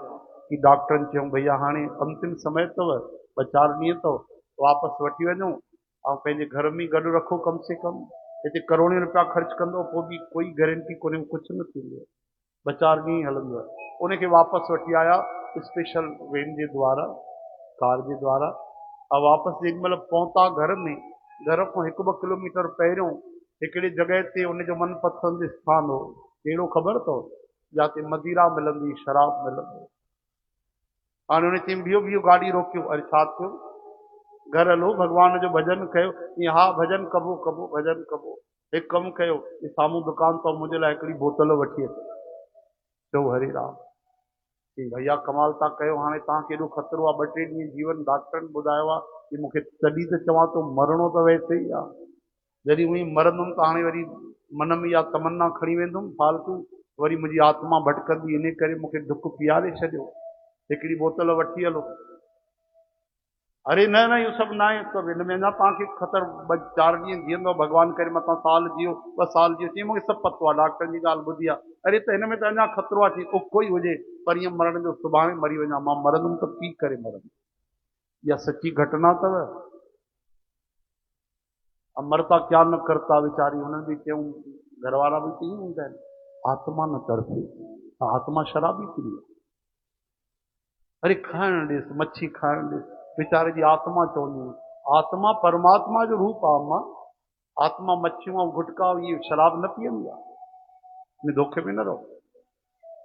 कि डॉक्टरनि चयूं भैया हाणे अंतिम समय अथव, 2-4 ॾींहं अथव, वापसि वठी वञो ऐं पंहिंजे घर में गॾु रखो कम से कम। हिते करोड़े रुपया ख़र्च कंदो, पोइ बि कोई गारंटी कोन्हे, कुझु न थींदो, 2-4 ॾींहं हलंदो। उनखे वापसि वठी आया स्पेशल वेन जे द्वारा, कार जे द्वारा। ऐं वापसि जेॾी महिल पहुता घर में, घर खां 1-2 किलोमीटर पहिरियों हिकिड़ी जॻह ते उनजो मनपसंद स्थान हो। कहिड़ो ख़बर अथव? जिते मदिरा मिलंदी, शराब मिलंदी। हाणे उन चई बीहो बीहो, गाॾी रोकियो। अरे छा थियो? घर हलो भगवान जो भजन कयो। ईअं हा भजन कबो कबो, भजन कबो। हिकु कमु कयो, साम्हूं दुकान तो मुंहिंजे लाइ हिकिड़ी बोतल वठी अचो। चओ हरे राम। भैया कमाल था कयो, हाणे तव्हांखे एॾो ख़तरो आहे, 2-3 ॾींहं जीवन डॉक्टरनि ॿुधायो आहे कि मूंखे, तॾहिं त चवां थो मरणो त वैसे ई आहे। जॾहिं उहे मरंदुमि त हाणे वरी मन में इहा तमन्ना खणी वेंदुमि फालतू, वरी मुंहिंजी आत्मा भटकंदी, इन करे मूंखे डुक पीआरे छॾियो, हिकिड़ी बोतल वठी हलो। अरे न न इहो सभु न आहे, त हिन में अञा तव्हांखे ख़तर 4 ॾींहं जीअंदो भॻवानु करे मथां साल जियो 2 साल जियो, चई मूंखे सभु पतो आहे, डॉक्टर जी ॻाल्हि ॿुधी आहे। अरे त हिन में त अञा ख़तरो आहे, चई उको ई हुजे पर ईअं मरण जो सुभाणे मरी वञा, मां मरंदुमि त पी करे मरंदुमि। इहा सची घटना अथव। अमरता क्या न करता वीचारी, हुननि बि चयूं, घर वारा बि चई हूंदा आहिनि, आत्मा न तरफे, आत्मा शराबी थी आहे। अरे खाइण ॾिस, मच्छी खाइण ॾिस, वीचारे जी आत्मा चवंदियूं, आत्मा परमात्मा जो रूप आहे। अम्मा आत्मा मच्छियूं ऐं गुटका इहे शराब न पीअंदी आहे, इन धोखे में न रहो।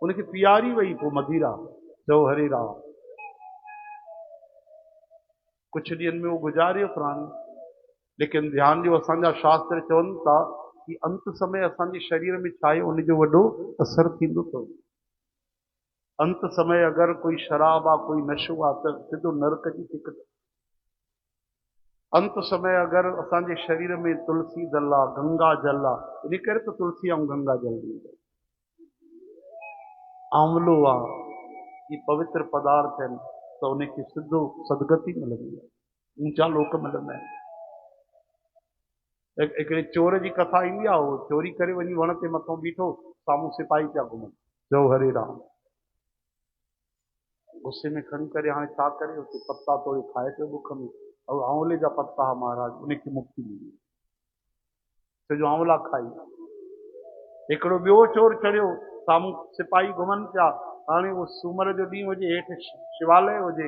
उनखे पीआरी वई पोइ मदिरा, चओ हरे राम। कुझु ॾींहंनि में उहो गुज़ारियो प्राणी, लेकिन ध्यानु ॾियो, असांजा शास्त्र चवनि था कि अंत समय असांजे शरीर में छा आहे, उनजो वॾो असरु थींदो अथव। अंत समय अगरि कोई शराब आहे, कोई नशो आहे, त सिधो नरक जी टिकट। अंत समय अगरि असांजे शरीर में तुलसी दल आहे, गंगा जल आहे, इन करे त तुलसी ऐं गंगा जल ॾींदा, आंवलो आहे, ये पवित्र पदार्थ आहिनि, त उनखे सिधो सदगति मिलंदी आहे, ऊंचा लोक मिलंदा आहिनि। हिकिड़े चोर जी कथा ईंदी आहे, उहो चोरी करे वञी वण ते मथां बीठो, साम्हूं सिपाही पिया घुमनि, चओ हरे राम। गुस्से में खणी करे हाणे छा करे, उते पत्ता तोड़े खाए पियो बुख में, और आंवले जा पत्ता महाराज, उनखे मुक्ति मिली, सॼो आंवला खाई। हिकिड़ो ॿियो चोर चढ़ियो, साम्हूं सिपाही घुमनि पिया, हाणे उहो सूमर जो ॾींहुं हुजे, हेठि शिवालय हुजे,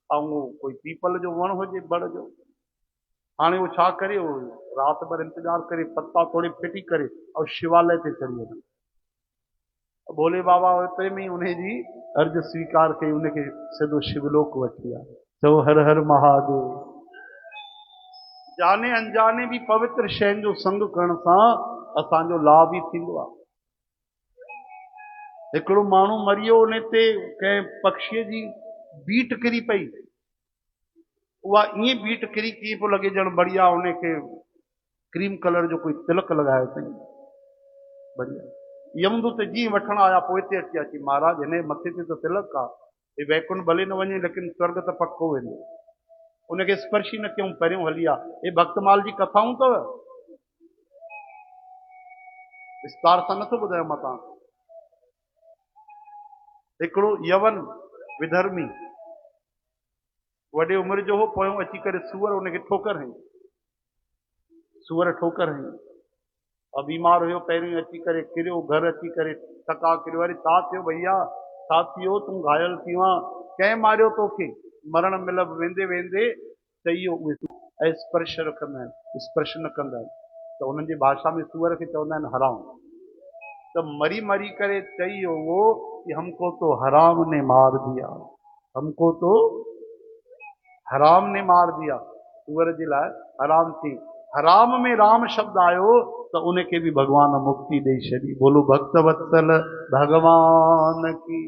ऐं उहो कोई पीपल जो वण हुजे बड़ जो। हाणे उहो छा करे, उहो राति भर इंतज़ारु करे, पत्ता तोड़े फिटी करे, और शिवालय ते चढ़ी वञे। भोले बाबा उते में ई उनजी अर्ज़ स्वीकार कई, उनखे सिधो शिवलोक वठी आया। चओ हर हर महादेव। जाने अनजाने बि पवित्र शयुनि जो संग करण सां असांजो लाभ ई थींदो आहे। हिकिड़ो माण्हू मरी वियो, उन ते कंहिं पक्षीअ जी बीट किरी पई, उहा ईअं बीट किरी कीअं पियो लॻे ॼण बढ़िया, उनखे क्रीम कलर जो कोई तिलक लॻायो अथई, बढ़िया। यमदूत जीअं वठण आया, पोइ हिते अची अची, महाराज हिन मथे ते त तिलक आहे, हे वैकुंठ भले न वञे, लेकिन स्वर्ग त पको वेंदो। उनखे स्पर्श ई न कयूं, पहिरियों हली आहे। हे भक्तमाल जी कथाऊं अथव, विस्तार सां नथो ॿुधायां मां तव्हांखे। हिकिड़ो यवन विधर्मी वॾे उमिरि जो हो, पोयों अची करे सूअर उनखे ठोकर हई, सूअर ठोकर हई, और बीमार हुयो, पहिरियों अची करे किरियो, घर अची करे थका किरियो। अरे छा थियो भैया, छा थियो, तूं घायल थी वियो, कंहिं मारियो तोखे? मरण महिल वेंदे वेंदे चई उहे स्पर्श रखंदा आहिनि, स्पर्श न कंदा आहिनि, त उन्हनि जी भाषा में सूअर खे चवंदा आहिनि हराम। त मरी मरी करे चई वो कि हमको तो हराम ने मार दिया, हमको तो हराम ने मार दिया। सूअर जे लाइ हराम थी, हराम में राम शब्द आयो त उनखे बि भॻवान मुक्ति ॾेई छॾी। बोलो भक्त वत्सल भगवान की।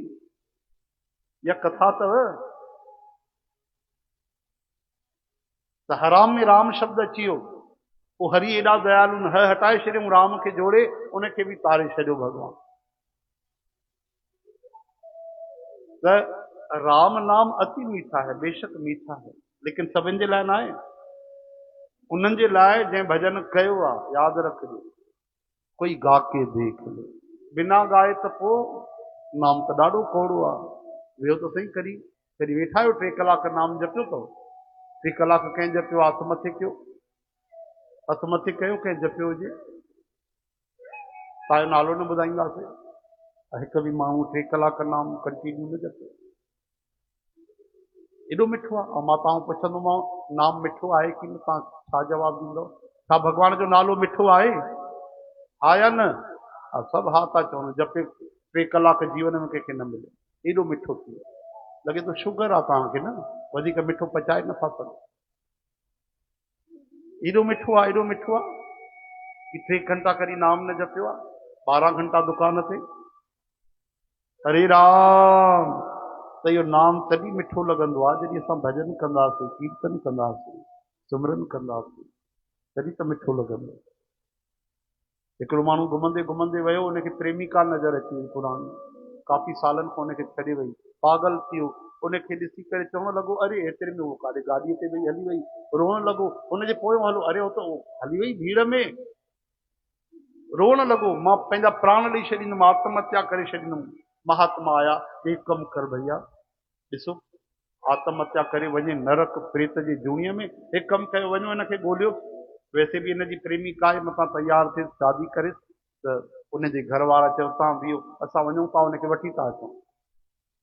इहा कथा अथव। त हराम में राम शब्द अची वियो, पोइ हरी एॾा दयालु, ह हटाए छॾियऊं, राम खे जोड़े उनखे बि तारे छॾियो भॻवान। त राम नाम अति मीठा है, बेशक मीठा है, लेकिन सभिनि जे लाइ न आहे। उन्हनि जे लाइ जंहिं भॼन कयो आहे, यादि रखिजो, कोई गा के देख ले, बिना ॻाए त पोइ नाम त ॾाढो कोड़ो आहे। वियो त सही, कॾहिं वेठा आहियो 3 कलाक नाम जपियो अथव? 3 कलाक कंहिं जपियो? हथ मथे कयो, हथ मथे कयो कंहिं जपियो हुजे, तव्हांजो नालो न ॿुधाईंदासीं। हिकु बि माण्हू 3 कलाक नाम कंटिन्यू न जपे, एॾो मिठो आहे। ऐं मां तव्हां पुछंदोमांव, नाम मिठो आहे कि न? तव्हां छा जवाबु ॾींदव? छा भॻवान जो नालो मिठो आहे? हा या न? सभु हा था चवनि। जपे 3 कलाक जीवन में कंहिंखे न मिले, एॾो मिठो थी वियो। लॻे थो शुगर आहे तव्हांखे, न वधीक मिठो पचाए नथा सघो। एॾो मिठो आहे, एॾो मिठो आहे कि 3 घंटा कॾहिं नाम न जपियो आहे, 12 घंटा दुकान ते हरे राम। त इहो नाम तॾहिं मिठो लॻंदो आहे जॾहिं असां भॼन कंदासीं, कीर्तन कंदासीं, सिमरन कंदासीं, तॾहिं त मिठो लॻंदो। हिकिड़ो माण्हू घुमंदे घुमंदे वियो, उनखे प्रेमिका नज़र अची वई पुराणी, काफ़ी सालनि खां उनखे छॾे वई, पागल थी वियो, उनखे ॾिसी करे चवणु लॻो, अरे एतिरे में उहो काॾे गाॾीअ ते वेही हली वई। रोअण लॻो, उनजे पोयों हलो, अरे हो त हली वई भीड़ में। रोअण लॻो, मां पंहिंजा प्राण ॾेई छॾींदुमि, आत्महत्या करे छॾींदुमि। महात्मा आया, एक कमु कर भैया, ॾिसो आत्महत्या करे वञे नरक प्रेत जी जूणीअ में, हिकु कमु कयो, वञो हिनखे ॻोल्हियो। वैसे बि हिनजी प्रेमिका आहे, मथां तयारु थिए शादी करे, त उनजे घर वारा चयो तव्हां बीहो, असां वञूं था उनखे वठी था अचूं।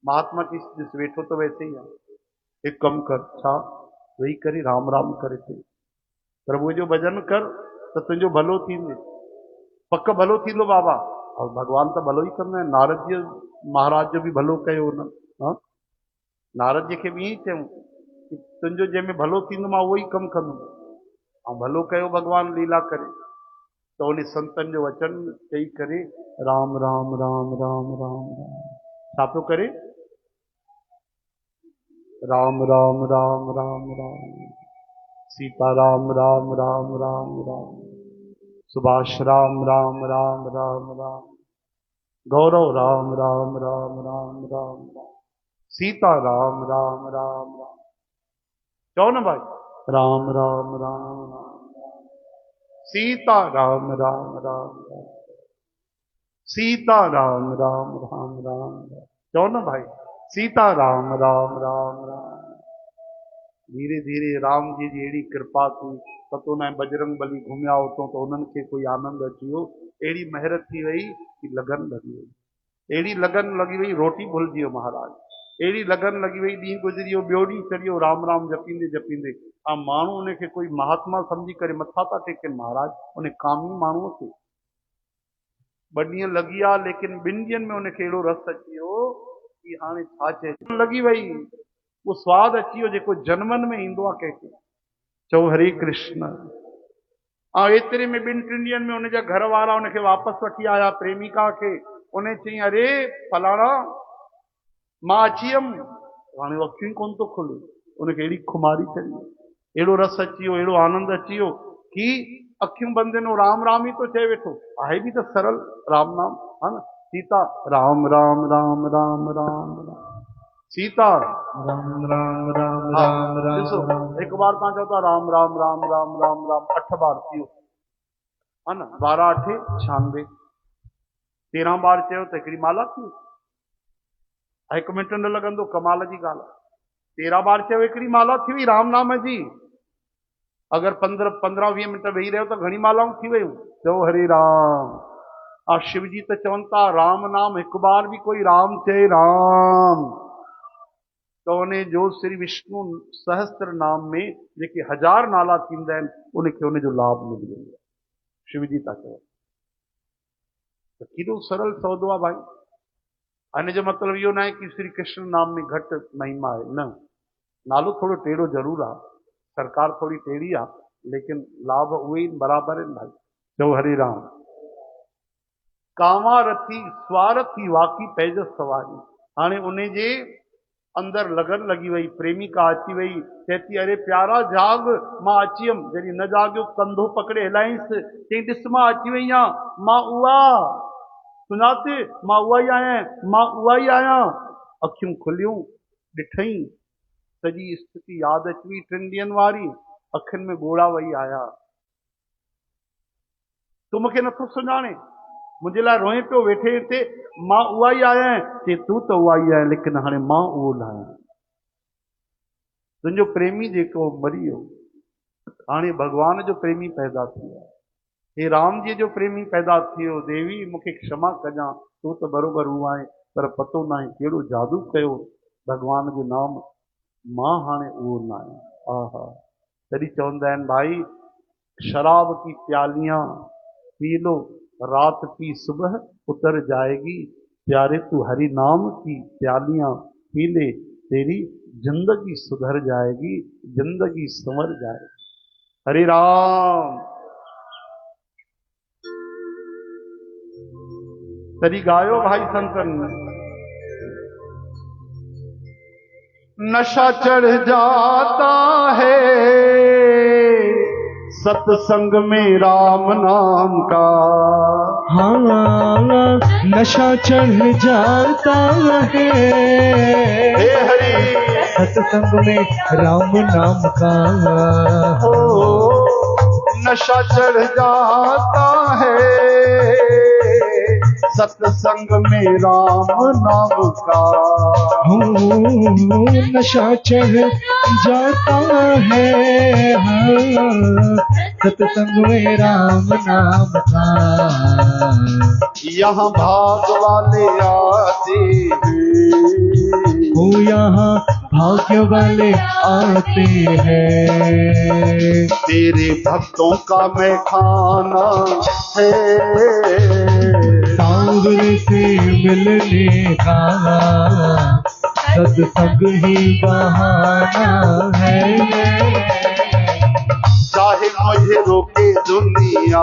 महात्मा चई ॾिस वेठो त वैसे ई आहे, हिकु कमु कर, छा वेही करे राम राम करे थे, प्रभु जो भॼन कर त तुंहिंजो भलो थींदो, पक भलो थींदो बाबा। और भॻवान त भलो ई कंदा आहिनि। नारद जी महाराज जो बि भलो कयो हुन। नारद जी खे बि ईअं चयूं कि तुंहिंजो जंहिंमें भलो थींदो मां उहो ई कमु कंदुमि, ऐं भलो कयो भॻवान लीला करे। तो उन संतन जो वचन चई करे राम राम राम राम राम राम छा पियो करे, राम राम राम राम राम, सीता राम राम राम राम राम, सुभाष राम राम राम राम राम, गौरव राम राम राम राम राम राम, सीता राम राम राम राम। चलो ना भाई, राम राम राम राम, सीता राम राम राम राम, सीता राम राम राम राम, चलो ना भाई, सीता राम राम राम राम। धीरे धीरे राम जी जी अहिड़ी कृपा थी, पतो न बजरंग बली घुमिया उतों तो उन्हनि खे कोई आनंद अची वियो, अहिड़ी महिरत थी वई कि लगन लगी वई, अहिड़ी लगन लगी वई रोटी भुलिजी वियो महाराज, अहिड़ी लगन लगी वई ॾींहुं गुज़री वियो, ॿियो ॾींहुं चढ़ी वियो राम राम जपींदे जपींदे। माण्हू उनखे कोई महात्मा सम्झी करे मथा था टेकनि महाराज, उन कामी माण्हूअ खे 2 ॾींहं लॻी विया, लेकिन 2 ॾींहंनि में उनखे अहिड़ो रस अची वियो कि हाणे छा चए, लॻी वई वो स्वाद अची वियो जेको जन्मनि में ईंदो आहे कंहिंखे। चओ हरे कृष्ण। एतिरे में 2-3 ॾींहंनि में उनजा घर वारा उनखे वापसि वठी आया, प्रेमिका खे। उन चई अरे फलाणा मां अची वियमि, हाणे अखियूं कोन थो खुले, उनखे अहिड़ी खुमारी चढ़ी, अहिड़ो रस अची वियो, अहिड़ो आनंद अची वियो कि अखियूं बंदि आहिनि, राम राम ई तो चए वेठो, आहे बि त सरल राम नाम है न। सीता राम राम राम राम राम राम, सीता राम राम राम राम राम। ॾिसो हिकु बार तव्हां चओ था राम राम राम राम राम राम 8 बार थी वियो है न, 12 8 96, 13 बार चयो त हिकिड़ी माला थी, 1 मिंट न लॻंदो, कमाल जी ॻाल्हि आहे। 13 बार चयो हिकिड़ी माला थी वई राम नाम जी। अगरि 15-20 मिंट वेही रहियो त घणी मालाऊं थी वियूं। चओ हरे राम। शिव जी त चवनि था राम नाम हिकु बार बि कोई राम चए राम तो उन जो श्री विष्णु सहस्त्र नाम में जेके 1000 नाला थींदा आहिनि उनखे उनजो लाभ मिली वेंदो आहे। शिव जी था चवनि त केॾो सरल सौदो आहे भाई। इन जो मतिलबु इहो न आहे कि श्री कृष्ण नाम में घटि महिमा आहे, न, नालो थोरो टेढ़ो ज़रूर आहे, सरकार थोड़ी टेढ़ी आहे, लेकिन लाभ उहे ई बराबरि आहिनि भाई। चओ हरे राम। कांवा रथी स्वारथी वाकी पैज सवारी। हाणे उन जे अंदर लगन लगी वई, प्रेमिका अची वई, चएती अरे प्यारा जाग, मां अची वियमि। जॾहिं न जाॻियो कंधो पकड़े हिलाइंसि, चई ॾिस मां अची वई आहियां, मां उहा सुञाते, मां उहा ई आहियां, मां उहा ई आहियां। अखियूं खुलियूं, ॾिठई, सॼी स्थिति यादि अची वई 3 ॾींहंनि वारी, अखियुनि में ॻोढ़ा वही आया। तूं मूंखे नथो सुञाणे, मुंहिंजे लाइ रोए पियो वेठे हिते, मां उहा ई आहियां। चई तूं त उहा ई आहे, लेकिन हाणे मां उहो न आहियां। तुंहिंजो प्रेमी जेको मरी वियो, हाणे भॻवान जो प्रेमी पैदा थी वियो, हे राम जी जो प्रेमी पैदा थी वियो। देवी मूंखे क्षमा कजां, तूं त बराबरि उहा आहे, पर पतो न आहे कहिड़ो जादू कयो भॻवान जो नाम, मां हाणे उहो न आहियां। आहा, तॾहिं चवंदा आहिनि भाई शराब की प्यालियां पी लो, रात की सुबह उतर जाएगी, प्यारे तू हरि नाम की प्यालियां पी ले, तेरी जिंदगी सुधर जाएगी, जिंदगी संवर जाएगी। हरे राम। तरी गायो भाई संतन, नशा चढ़ जाता है सत्संग में राम नाम का हाँ नशा चढ़ जाता है। हे हरि सत्संग में राम नाम का ओ नशा चढ़ जाता है सत्संग में राम नाम का। नशा चढ़ जाता है हाँ, सत्संग में राम नाम का। यहाँ भाग वाले आते हैं वो यहाँ भाग्य वाले आते हैं। तेरे भक्तों का मैं खाना है सांवरे से मिलने का सत्संग ही बहाना है। चाहे मुझे रोके दुनिया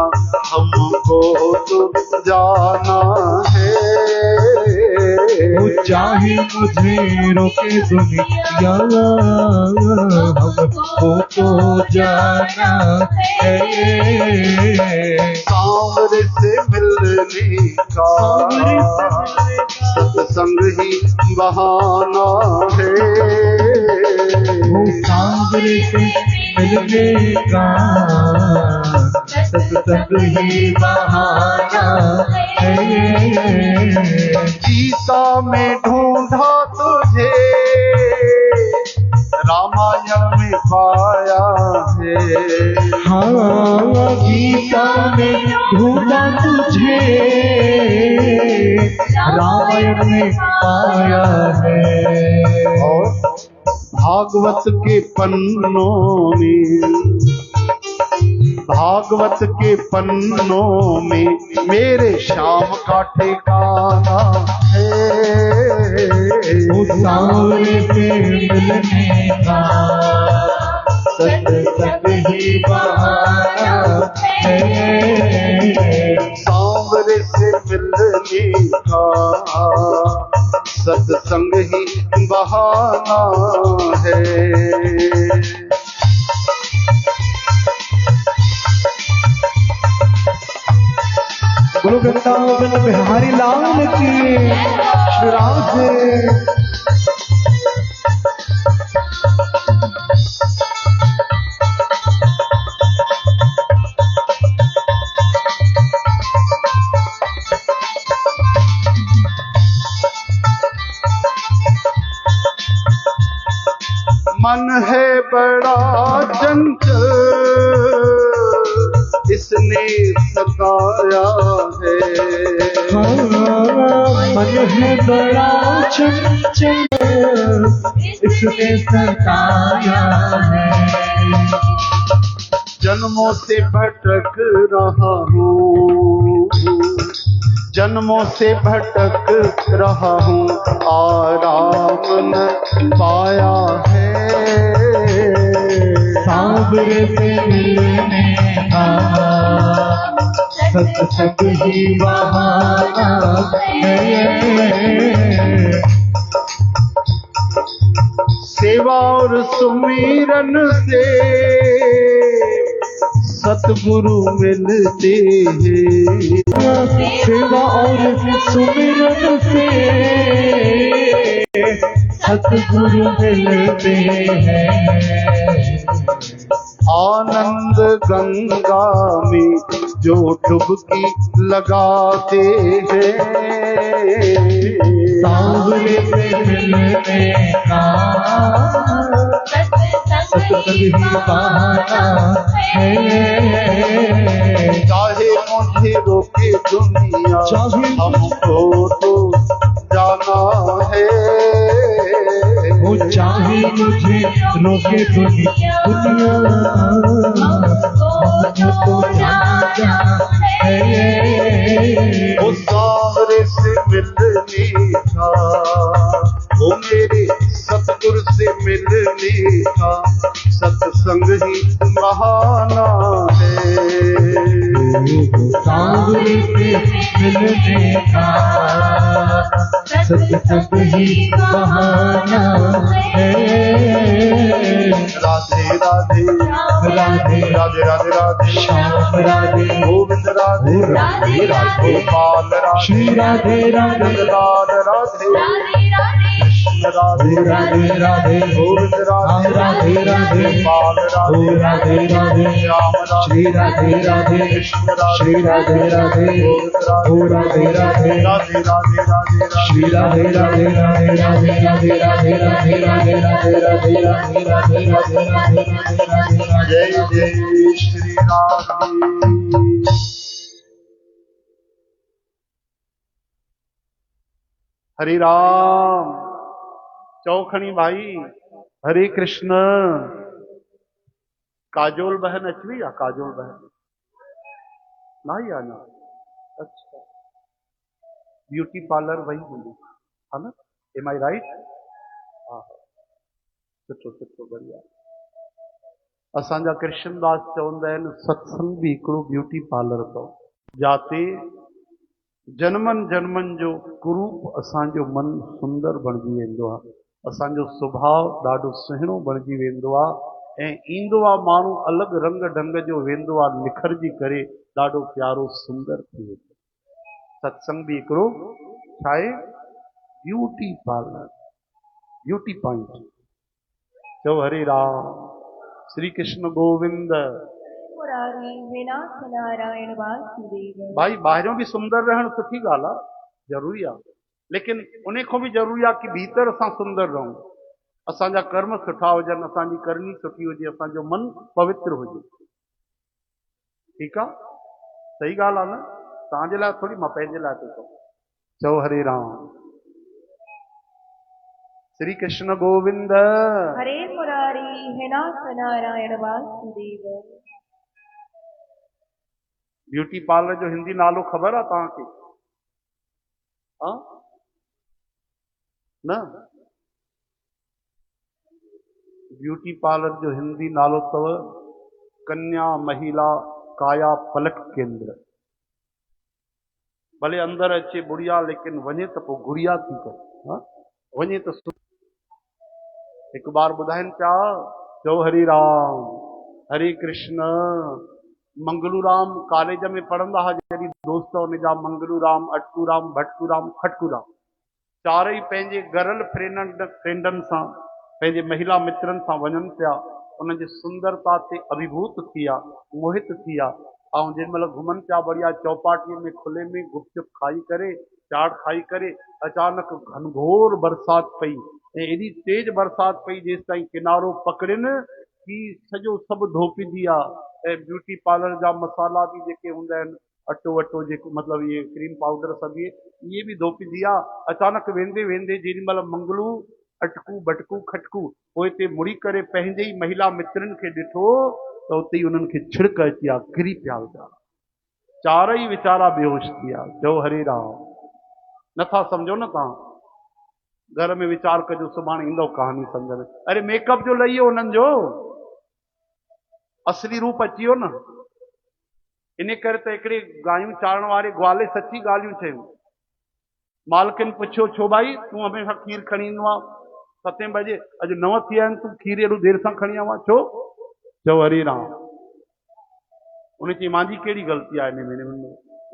हमको तो जाना है। वो चाहे मुझे रोके दुनिया हमको तो जाना है। सांवरे से मिलने का सत्संग ही बहाना है। वो सांवरे से मिलने का सत्संग ही बहाना है। गीता में ढूंढा तुझे रामायण में पाया है। हाँ गीता में ढूंढा तुझे रामायण में पाया है। और भागवत के पन्नों में मेरे श्याम का ठिकाना है। वो सांवरे से मिलने का सत्संग ही बहाना है। सांवरे से मिलने का सत्संग ही बहाना है। बोलो वृंदावन बिहारी लाल की श्री राम से। मन है बड़ा चंचल इसने सताया है। मन है बड़ा चंचल इसने सताया है। जन्मों से भटक रहा हूँ जन्मों से भटक रहा हूँ आराम न पाया है। सांवरे से मिलने का सत्संग ही बहाना है। सेवा और सुमिरन से सतगुरु मिलते हैं। सेवा और सुमिरन से सतगुरु मिलते हैं। आनंद गंगा में जो डुबकी लगाते हैं। सांवरे से मिलने का सत्संग ही बहाना है। चाहे मुझे रोके दुनिया हमको तो जाना है। वो चाहे मुझे रोके दुनिया हमको तो जाना है। वो सांवरे से मिलने का वो मेरे सतगुरु से मिलने का सत्संग ही बहाना है। अमृत मिलने का सत्संग ही बहाना है। राधे राधे राधे राधे राधे राधे श्याम राधे गोविंद राधे राधे राधे गोपाल राधे श्री राधे राधे लाल राधे कृष्ण राधे राधे राधे गोविंद राधे राधे राधे गोपाल राधे राधे राधे श्याम राधे श्री राधे राधे कृष्ण राधे श्री राधे राधे गोविंद राधे राधे राधे राधे राधे श्री राधे राधे राधे राधे राधे राधे राधे राधे राधे राधे राधे राधे राधे राधे जय जय श्री राधे। हरे राम चौखणी भाई हरे कृष्ण। काजोल बहन अचवी या काजोल बहन ना ही आना। अच्छा ब्यूटी पार्लर वही हूंदी है ना, एम आई राइट? हाँ सुठो सुठो बढ़िया। असांजा कृष्णदास चवंदा आहिनि सत्संग भी हिकिड़ो ब्यूटी पार्लर अथव, जाते जन्मनि जन्मनि जो कुरूप असांजो मन सुंदर बणिजी वेंदो आहे, असांजो सुभाउ ॾाढो सुहिणो बणिजी वेंदो आहे ऐं ईंदो आहे माण्हू अलॻि रंग ढंग जो वेंदो आहे, निखरिजी करे ॾाढो प्यारो सुंदर थी वेंदो। सत्संग भी हिकिड़ो छा आहे? Beauty parlour, beauty point. चओ हरे राम। श्री कृष्ण गोविंद। मुरारी हे नाथ नारायण वासुदेव। भाई ॿाहिरियों भी सुंदर रहण सुठी ॻाल्हि आहे, ज़रूरी आहे, लेकिन उन खां भी ज़रूरी आहे कि भीतर असां सुंदर रहूं, असांजा कर्म सुठा हुजनि, असांजी करनी सुठी हुजे, असांजो मन पवित्र हुजे। ठीकु आहे, सही ॻाल्हि आहे न? तव्हांजे लाइ थोरी, मां पंहिंजे लाइ थो चवां। चओ हरे राम। श्री कृष्ण गोविंद। हरे मुरारी हे नाथ नारायण वासुदेव। ब्यूटी पार्लर जो हिंदी नालो ख़बर आहे तव्हांखे? हाँ न? ब्यूटी पार्लर जो हिंदी नालो अथव कन्या महिला काया पलक केंद्र। भले अंदर अचे बुढ़िया, लेकिन वञे त पोइ गुड़िया थी करे, हाँ वञे त एक बार ॿुधाइनि पिया। चओ हरि राम। हरे कृष्ण। मंगलू राम कॉलेज में पढ़ंदा हुआ, जॾहिं दोस्त हुनजा मंगलू राम, अटकू राम, भटकू राम, खटकू राम, चारई पंहिंजे गरल फ्रेंडनि सां, पंहिंजे महिला मित्रनि सां वञनि पिया, उन्हनि जी सुंदरता ते अभिभूत थी विया, मोहित थी विया, ऐं जेॾी महिल घुमनि पिया बढ़िया चौपाटीअ में खुले में गुपचुप खाई करे, चाट खाई करे, अचानक घनघोर बरसाति पई ऐं एॾी तेज बरसाति पई जेसि ताईं किनारो पकड़िनि कि सॼो सभु धोपिजी विया ऐं ब्यूटी पार्लर जा मसाला बि जेके हूंदा आहिनि, अटो वटो जेको मतिलबु इहे क्रीम पाउडर सभु इहे बि धोपिजी विया। अचानक वेंदे वेंदे जेॾी महिल मंगलू अटकू भटकू खटकू पोइ हिते मुड़ी करे पंहिंजे ई महिला मित्रनि खे ॾिठो त उते ई उन्हनि खे छिड़क अची विया, किरी पिया वीचारा, चारई वीचारा बेहोश थी विया। चओ हरे राम। नथा सम्झो न तव्हां? घर में वीचार कजो, सुभाणे ईंदव कहानी सम्झ में। अरे मेकअप जो लही वियो उन्हनि जो, असली रूप अची वियो न। इन करे त हिकिड़े गायूं चारण वारे ग्वाले सची ॻाल्हियूं चयूं। मालकिन पुछियो, छो भाई तूं हमेशा खीर खणी ईंदो आहे 7 बजे, अॼु 9 थी विया आहिनि, तूं खीर एॾो देरि सां खणी आवा छो? चओ हरे राम। उन चई मुंहिंजी कहिड़ी ग़लती आहे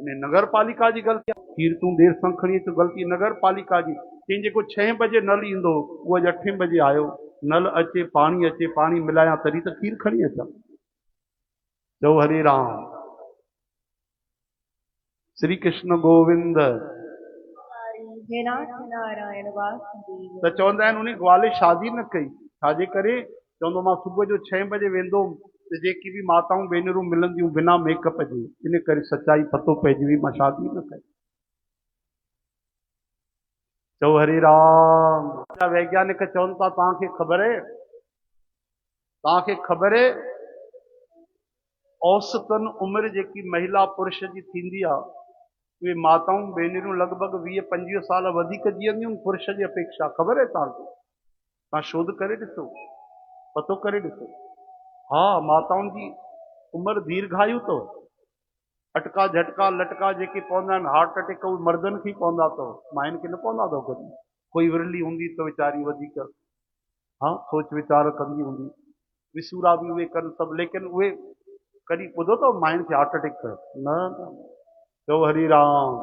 इन नगर पालिका जी ग़लती आहे, खीर तूं देरि सां खणी अचो, ग़लती नगर पालिका जी। चई जेको 6 बजे नल ईंदो उहो अॼु 8 बजे आयो, नल अचे पाणी मिलायां तॾहिं त खीर खणी अचां। चओ हरे राम। श्री कृष्ण गोविंद। हे नाथ नारायण वासुदेव। त चवंदा आहिनि उन ग्वाले शादी न कई, छाजे करे? चवंदो मां सुबुह जो 6 बजे वेंदुमि त जेकी बि माताऊं भेनरूं मिलंदियूं बिना मेकअप जे, इन करे सच्चाई पतो पइजी वई, मां शादी न कई। चओ हरे राम। वैज्ञानिक चवनि था तव्हांखे ख़बर आहे औसतन उमिरि जेकी महिला पुरुष जी थींदी आहे, उहे माताऊं भेनरूं लॻभॻि 20-25 साल वधीक जीअंदियूं पुरुष जी अपेक्षा। ख़बर आहे तव्हांखे? तव्हां शोध करे ॾिसो, पतो करे ॾिसो। हा, माताउनि जी उमिरि दीर्घायु अथव, अटका झटका लटका जेके पवंदा आहिनि हार्ट अटैक उहे मर्दनि खे ई पवंदा अथव, मायुनि खे न पवंदा अथव कॾहिं। कोई विरली हूंदी त वीचारी वधीक सोच वीचार कंदी हूंदी, विसूरा बि उहे कनि सभु, लेकिन उहे कॾहिं ॿुधो अथव मायुनि खे हार्ट अटैक कयो? न न। चओ हरी राम।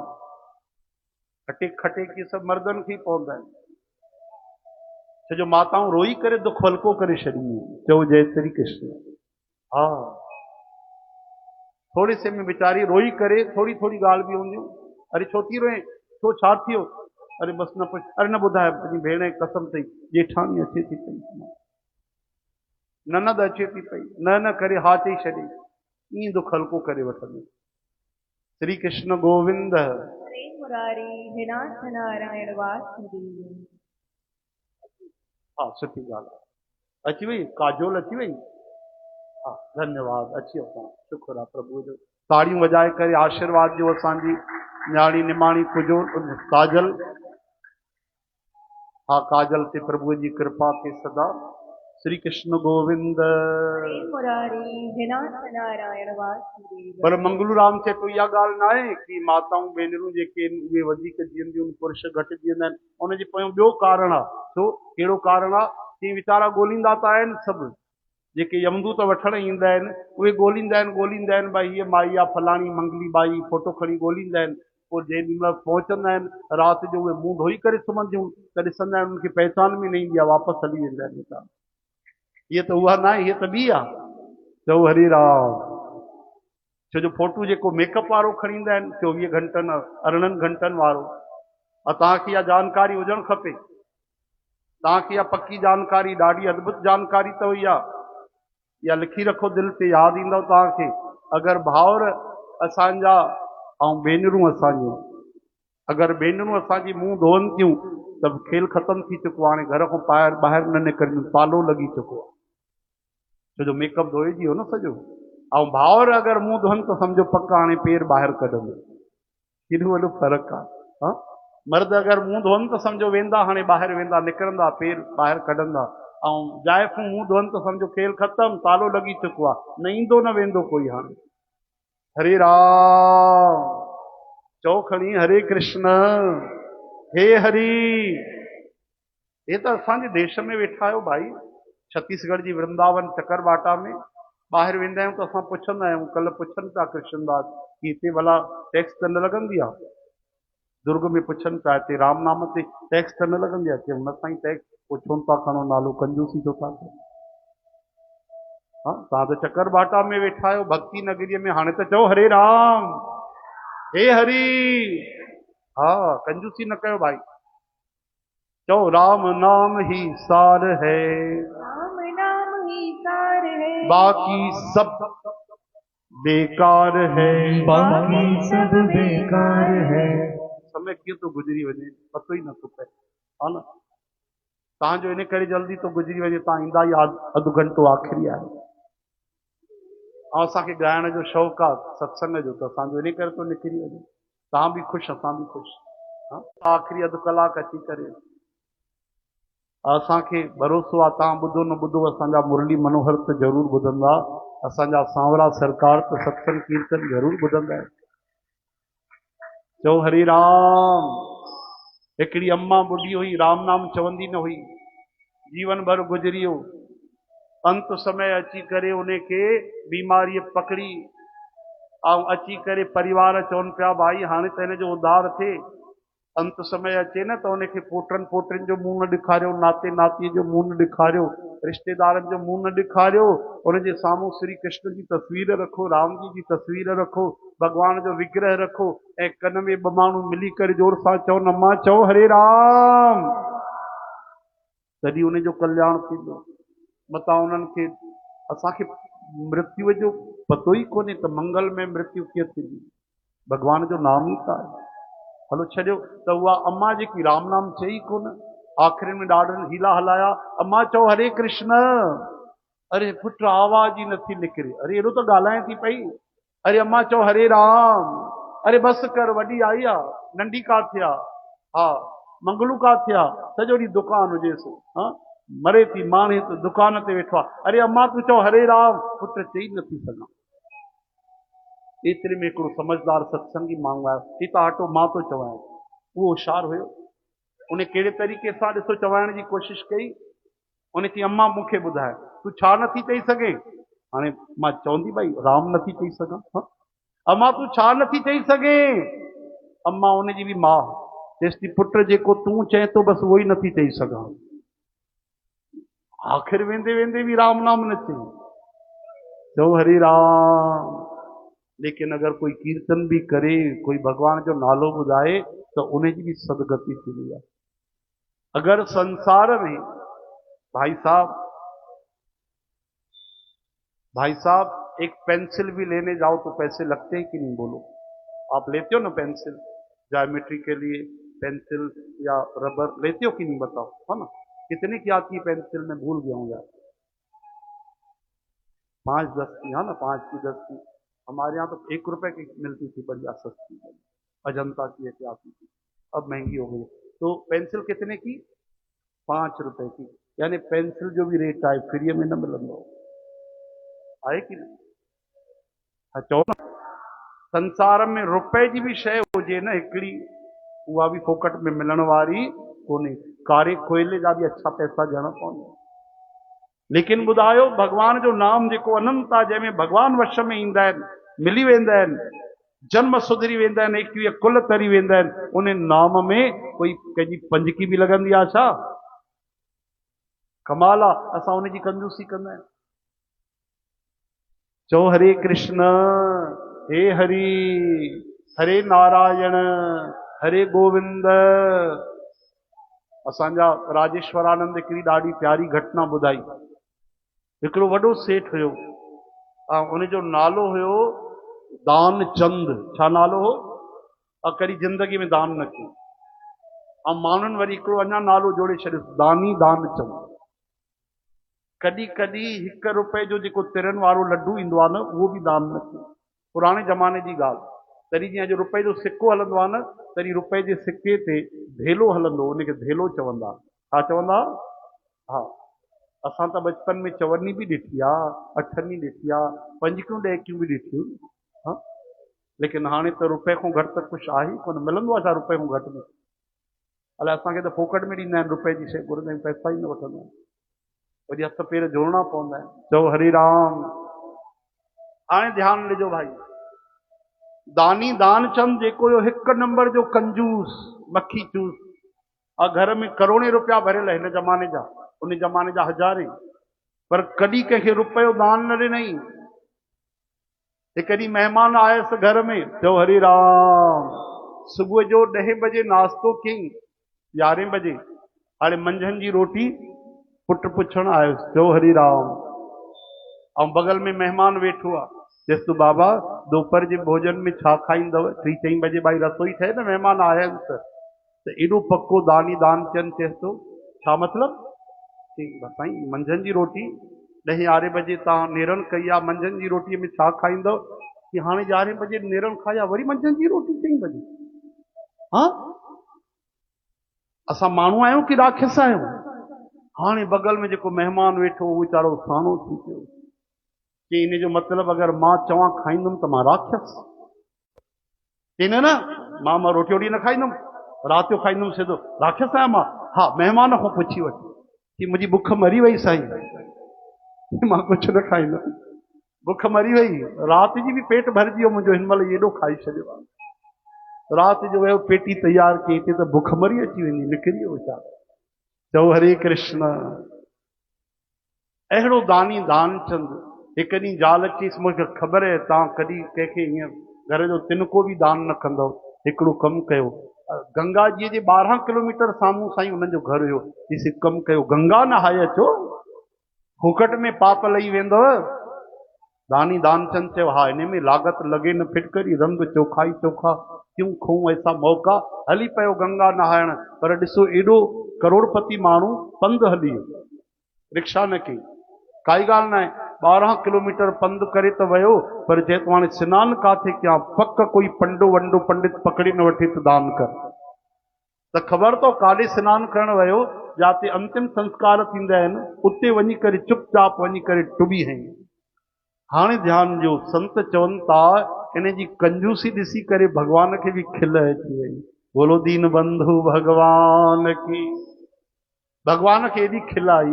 अटैक खटेक इहे सभु मर्दनि खे ई पवंदा आहिनि। छो जो माताऊं रोई करे दुख हल्को करे छॾींदियूं। चओ जय श्री कृष्ण। हा, थोड़े से में वीचारी रोई करे, थोड़ी थोड़ी ॻाल्हि बि हूंदियूं, अरे छो थी रोए, छो छा थियो, अरे बसि न पुछ, अरे न ॿुधाए, तुंहिंजी भेण जी कसम अथई, ॼेठाणी अचे थी पई, ननद अचे थी पई, न न करे हा चई छॾे, ईअं दुख हल्को करे वठंदी। श्री कृष्ण गोविंद। हरे मुरारी हे नाथ नारायण वासुदेव। हा, सुठी ॻाल्हि आहे। अची वई काजोल, अची वई। हा, धन्यवाद, अची वियो। शुक्र आहे प्रभु जो। ताड़ियूं वॼाए करे आशीर्वाद ॾियो असांजी न्याणी निमाणी कुजो काजल। हा, काजल ते प्रभु जी कृपा थे सदा। श्री कृष्ण गोविंद। हरे मुरारी हे नाथ नारायण वासुदेव। पर मंगलू राम चए तो इहा ॻाल्हि न आहे कि माताऊं भेनरूं जेके उहे वधीक जीअंदियूं आहिनि, पुरुष घटि जीअंदा आहिनि। उनजे पोयां ॿियो कारण आहे। छो? कहिड़ो कारण आहे? कि वीचारा ॻोल्हींदा त आहिनि सभु, जेके यमदूत वठण ईंदा आहिनि उहे ॻोल्हींदा आहिनि भई हीअ माई आहे फलाणी मंगली बाई, फोटो खणी ॻोल्हींदा आहिनि। पोइ जेॾी महिल पहुचंदा आहिनि राति जो उहे मुंहुं धोई करे सुम्हंदियूं त ॾिसंदा आहिनि उनखे पहचान में न ईंदी आहे, वापसि हली वेंदा आहिनि वीचारा। हीअ त उहा न आहे, हीअ त ॿी आहे। चओ हरी राम। छो जो फोटू जेको मेकअप वारो खणी ईंदा आहिनि 24 घंटनि 18 घंटनि वारो, तव्हांखे इहा जानकारी हुजणु खपे। तव्हांखे इहा पकी जानकारी, ॾाढी अद्भुत जानकारी अथव इहा लिखी रखो, दिलि ते यादि ईंदव तव्हांखे। अगरि भाउर असांजा ऐं भेनरूं असांजूं, अगरि भेनरूं असांजी मुंहुं धोअनि थियूं त खेल ख़तमु थी चुको आहे। हाणे घर खां ॿाहिरि न निकिरनि, तालो लॻी चुको आहे, छो जो मेकअप धोइजी वियो न सॼो। ऐं भाउर अगरि मुंहुं धोअनि त सम्झो पका हाणे पेर ॿाहिरि कढंदो। केॾो वॾो फ़र्क़ु आहे। मर्द अगरि मुंहुं धोअनि त सम्झो वेंदा, हाणे ॿाहिरि वेंदा, निकिरंदा, पेर ॿाहिरि कढंदा। ऐं जाइफ़ूं मुंहुं धोअनि त सम्झो खेल ख़तमु, तालो लॻी चुको आहे, न ईंदो न वेंदो कोई हाणे। हरे राम। चओ खणी हरे कृष्ण। हे हरि। हे त असांजे देश में वेठा आहियो भाई, छत्तीसगढ़ जी वृंदावन चकरबाटा में। ॿाहिरि वेंदा आहियूं त असां पुछंदा आहियूं, कल्ह पुछनि पिया कृष्णदास कि हिते भला टैक्स त न लॻंदी आहे? दुर्ग में पुछनि पिया हिते राम नाम ते टैक्स त न लॻंदी आहे? चयूं न साईं, टैक्स पोइ छो था खणो नालो, कंजूसी छो था कयो? हा, तव्हां त चकरबाटा में वेठा आहियो, भक्ति नगरीअ में। हाणे त चओ हरे राम, हे हरि। हा, कंजूसी न कयो भाई। चओ राम नाम ही सार है, राम नाम ही सार है, बाकी सब बेकार है, बाकी सब बेकार है। समय कीअं थो गुज़री वञे पतो ई नथो पए, हा न। तव्हांजो इन करे जल्दी थो गुज़री वञे, तव्हां ईंदा ई अधु घंटो आख़िरी आहे। ऐं असांखे ॻाइण जो शौक़ु आहे सत्संग जो, त असांजो इन करे थो निकिरी वञे। तव्हां बि ख़ुशि, असां बि ख़ुशि। आख़िरी अधु कलाकु अची करे असांखे भरोसो आहे तव्हां ॿुधो न ॿुधो, असांजा मुरली मनोहर त ज़रूरु ॿुधंदा, असांजा सांवरा सरकार त सत्संग कीर्तन ज़रूरु ॿुधंदा आहिनि। चओ हरे राम। हिकिड़ी अम्मा ॿुधी हुई, राम नाम चवंदी न हुई, जीवन भर गुज़री वियो। अंत समय अची करे उनखे बीमारीअ पकड़ी, ऐं अची करे परिवार चवनि पिया भाई हाणे त हिन जो उद्धार थिए। अंत समय अचे न त उनखे पोटनि पोटियुनि जो मुंहुं न ॾेखारियो, नाते नातीअ जो मुंहुं न ॾेखारियो, रिश्तेदारनि जो मुंहुं न ॾेखारियो। उनजे साम्हूं श्री कृष्ण जी तस्वीर रखो, राम जी तस्वीर रखो, भॻवान जो विग्रह रखो, ऐं कन में ॿ माण्हू मिली करे जोर सां चओ अम्मा चओ हरे राम। तॾहिं उनजो कल्याण थींदो। मतां उन्हनि खे, असांखे मृत्युअ जो पतो ई कोन्हे त मंगल में मृत्यु कीअं थींदी, भॻवान जो नाम ई त आहे। हलो छॾियो, त उहा अम्मा जेकी राम नाम चई कोन, आख़िरि में ॾाढनि हीला हलाया, अम्मा चओ हरे कृष्ण। अरे पुट आवाज़ ई नथी निकिरे, अरे एॾो त ॻाल्हाए थी पई। अरे अम्मा चओ हरे राम। अरे बसि कर, वॾी आई आहे, नंढी काथे आहे? हा, मंगलू काथे आहे? सॼो ॾींहुं दुकानु हुजेसि, हा मरे थी माणे त दुकान ते वेठो आहे। अरे अम्मा तूं चओ हरे राम। पुट चई नथी सघां। एतिरे में हिकिड़ो समझदार सत्संगी माण्हू आयो, सीता हटो मां थो चवां। उहो होशियारु हुयो, उन कहिड़े तरीक़े सां ॾिसो चवाइण जी कोशिशि कई। उन चई अम्मा मूंखे ॿुधाए तूं छा नथी चई सघे। हाणे मां चवंदी भई राम नथी चई सघां, अम्मा तूं छा नथी चई सघे। अम्मा उनजी बि मां चएसि थी पुट जेको तूं चए थो बसि उहो ई नथी चई सघां। आख़िर वेंदे वेंदे बि राम नाम न चई, चओ हरे राम। लेकिन अगर कोई कीर्तन भी करे, कोई भगवान जो नालो ॿुधाए तो उनजी भी सदगति थींदी आहे। अगर संसार में भाई साहब एक पेंसिल भी लेने जाओ तो पैसे लगते हैं कि नहीं, बोलो। आप लेते हो ना पेंसिल, ज्योमेट्री के लिए पेंसिल या रबर लेते हो कि नहीं, बताओ, है ना। कितने की आती है पेंसिल, मैं भूल गया हूँ यार, 5-10 की, है ना, 5 की 10 की। हमारे यहाँ तो 1 रुपए की मिलती थी, बढ़िया सस्ती, अजंता की ऐसी आती थी, अब महंगी हो गई। तो पेंसिल कितने की, 5 रुपए की। यानी पेंसिल जो भी रेट आए फ्री में न मिलंदो आहे कि नहीं। हाँ चओ न, संसार में रुपए जी भी शइ हुजे न हिकिड़ी, उहा भी फोकट में मिलण वारी कोन्हे। कारे कोयले जा भी अच्छा पैसा ॾियणा पवंदा। लेकिन ॿुधायो भगवान जो नाम जेको अनंत आहे, जंहिंमें भगवान वश में ईंदा आहिनि, मिली वेंदा आहिनि, जन्म सुधरी वेंदा आहिनि, 21 कुल तरी वेंदा आहिनि, उन नाम में कोई कंहिंजी पंजकी बि लॻंदी आहे छा? कमाल आहे, असां उनजी कंजूसी कंदा आहियूं। चओ हरे कृष्ण, हे हरि, हरे नारायण, हरे गोविंद। असांजा राजेश्वरानंद हिकिड़ी ॾाढी प्यारी घटना ॿुधाई। हिकिड़ो वॾो सेठ हुयो, उनजो नालो हुयो दानचंद। छा नालो हो? कॾहिं जिंदगी में दान न कयो। ऐं माण्हुनि वरी हिकिड़ो अञा नालो जोड़े छॾियो, दानी दानचंद। कॾहिं कॾहिं 1 रुपए जो जेको तिरनि वारो लड्डू ईंदो आहे न, उहो बि दान न कयो। पुराणे ज़माने जी ॻाल्हि। तॾहिं जीअं अॼु रुपए जो सिक्को हलंदो आहे न, तॾहिं रुपए जे सिके ते धेलो हलंदो, उनखे धेलो चवंदा। छा चवंदा? हा, असां त बचपन में चवनी बि ॾिठी आहे, अठनी ॾिठी आहे, 5 ॾहकियूं बि ॾिठियूं, हा। लेकिन हाणे त रुपए खां घटि त कुझु आहे ई कोन, मिलंदो आहे छा रुपए खां घटि में? अलाए, असांखे त फोकट में ॾींदा आहिनि, रुपए जी शइ घुरंदा आहियूं, पैसा ई न वठंदा आहिनि, वरी हथ पेर जोड़ना पवंदा आहिनि। चओ हरि राम। हाणे ध्यानु ॾिजो भाई, दानी दानचंद जेको हुयो 1 नंबर जो कंजूस, मक्खी चूस, और घर में करोड़े रुपया भरियल हिन ज़माने जा, उन ज़माने जा हज़ारे, पर कॾहिं कंहिंखे रुपयो दान न ॾिनई। हिकु ॾींहुं महिमान आयसि घर में, चओ हरि राम। सुबुह जो 10 बजे नाश्तो कयईं, 11 बजे। हाणे मंझंदि जी रोटी पुट पुछण आयुसि, चओ हरि राम। ऐं बगल में मेहमान वेठो आहे, चएसि तूं बाबा दोपहर जे भोजन में छा खाईंदव? 3-4 बजे भाई रसोई ठहे न, महिमान आया आहिनि त एॾो पको दानी दानचंद चएसि थो, छा मतिलबु? ठीकु आहे साईं, मंझंदि जी रोटी 10-11 बजे तव्हां नेरन कई आहे, मंझंदि जी रोटीअ में छा खाईंदव? कि हाणे 11 बजे नेरन खाया, वरी मंझंदि जी रोटी 3 बजे। हा, असां माण्हू आहियूं कि राक्षस आहियूं? हाणे बगल में जेको महिमान वेठो उहो वीचारो सानो थी पियो, कि इन जो मतिलबु अगरि मां चवां खाईंदुमि त मां राक्षस? इन न, मां रोटी वोटी न खाईंदुमि, राति जो खाईंदुमि सिधो, राक्षस आहियां मां? हा, महिमान खां पुछी वठ कि मुंहिंजी बुख मरी वई साईं, मां कुझु न खाईंदुमि, बुख मरी वई, राति जी बि पेट भरिजी वियो मुंहिंजो, हिन महिल एॾो खाई छॾियो आहे, राति जो वियो पेटी तयारु कई, हिते त बुख मरी अची वेंदी, निकिरी वियो वीचारो। चओ हरे कृष्ण। अहिड़ो दानी दानचंद। हिकु ॾींहुं ज़ाल चईसि, मूंखे ख़बर आहे तव्हां कॾहिं कंहिंखे हीअं घर जो तिनको बि दान न कंदव, हिकिड़ो कमु कयो, गंगा जी जे 12 किलोमीटर साम्हूं साईं हुननि जो घर हुयो, चईसि कमु कयो, गंगा नहाए अचो, फुकट में पाप लही वेंदव। दानी दानचंद चयो, हा, हिन में लागत लगे न फिटकरी, रंग चोखा ई चोखा, क्यों खूं ऐसा मौका। हली पियो गंगा नहाइण, पर ॾिसो एॾो करोड़पति माण्हू पंधु हली वियो, रिक्शा न कई, काई ॻाल्हि न आहे, 12 किलोमीटर पंधु करे त वियो, पर चए थो हाणे सनानु काथे कयां, पक कोई पंडो वंडो पंडित पकड़ी न वठी त दान कर। त ख़बर अथव काॾे सनानु करणु वियो? जिते अंतिम संस्कार थींदा आहिनि, उते वञी करे चुपचाप वञी करे टुॿी हई। हाणे ध्यानु ॾियो, संत चवनि था इन जी कंजूसी ॾिसी करे भगवान खे बि खिल अची वई। बोलो दीन बंधु भगवान की। भगवान खे एॾी खिल आई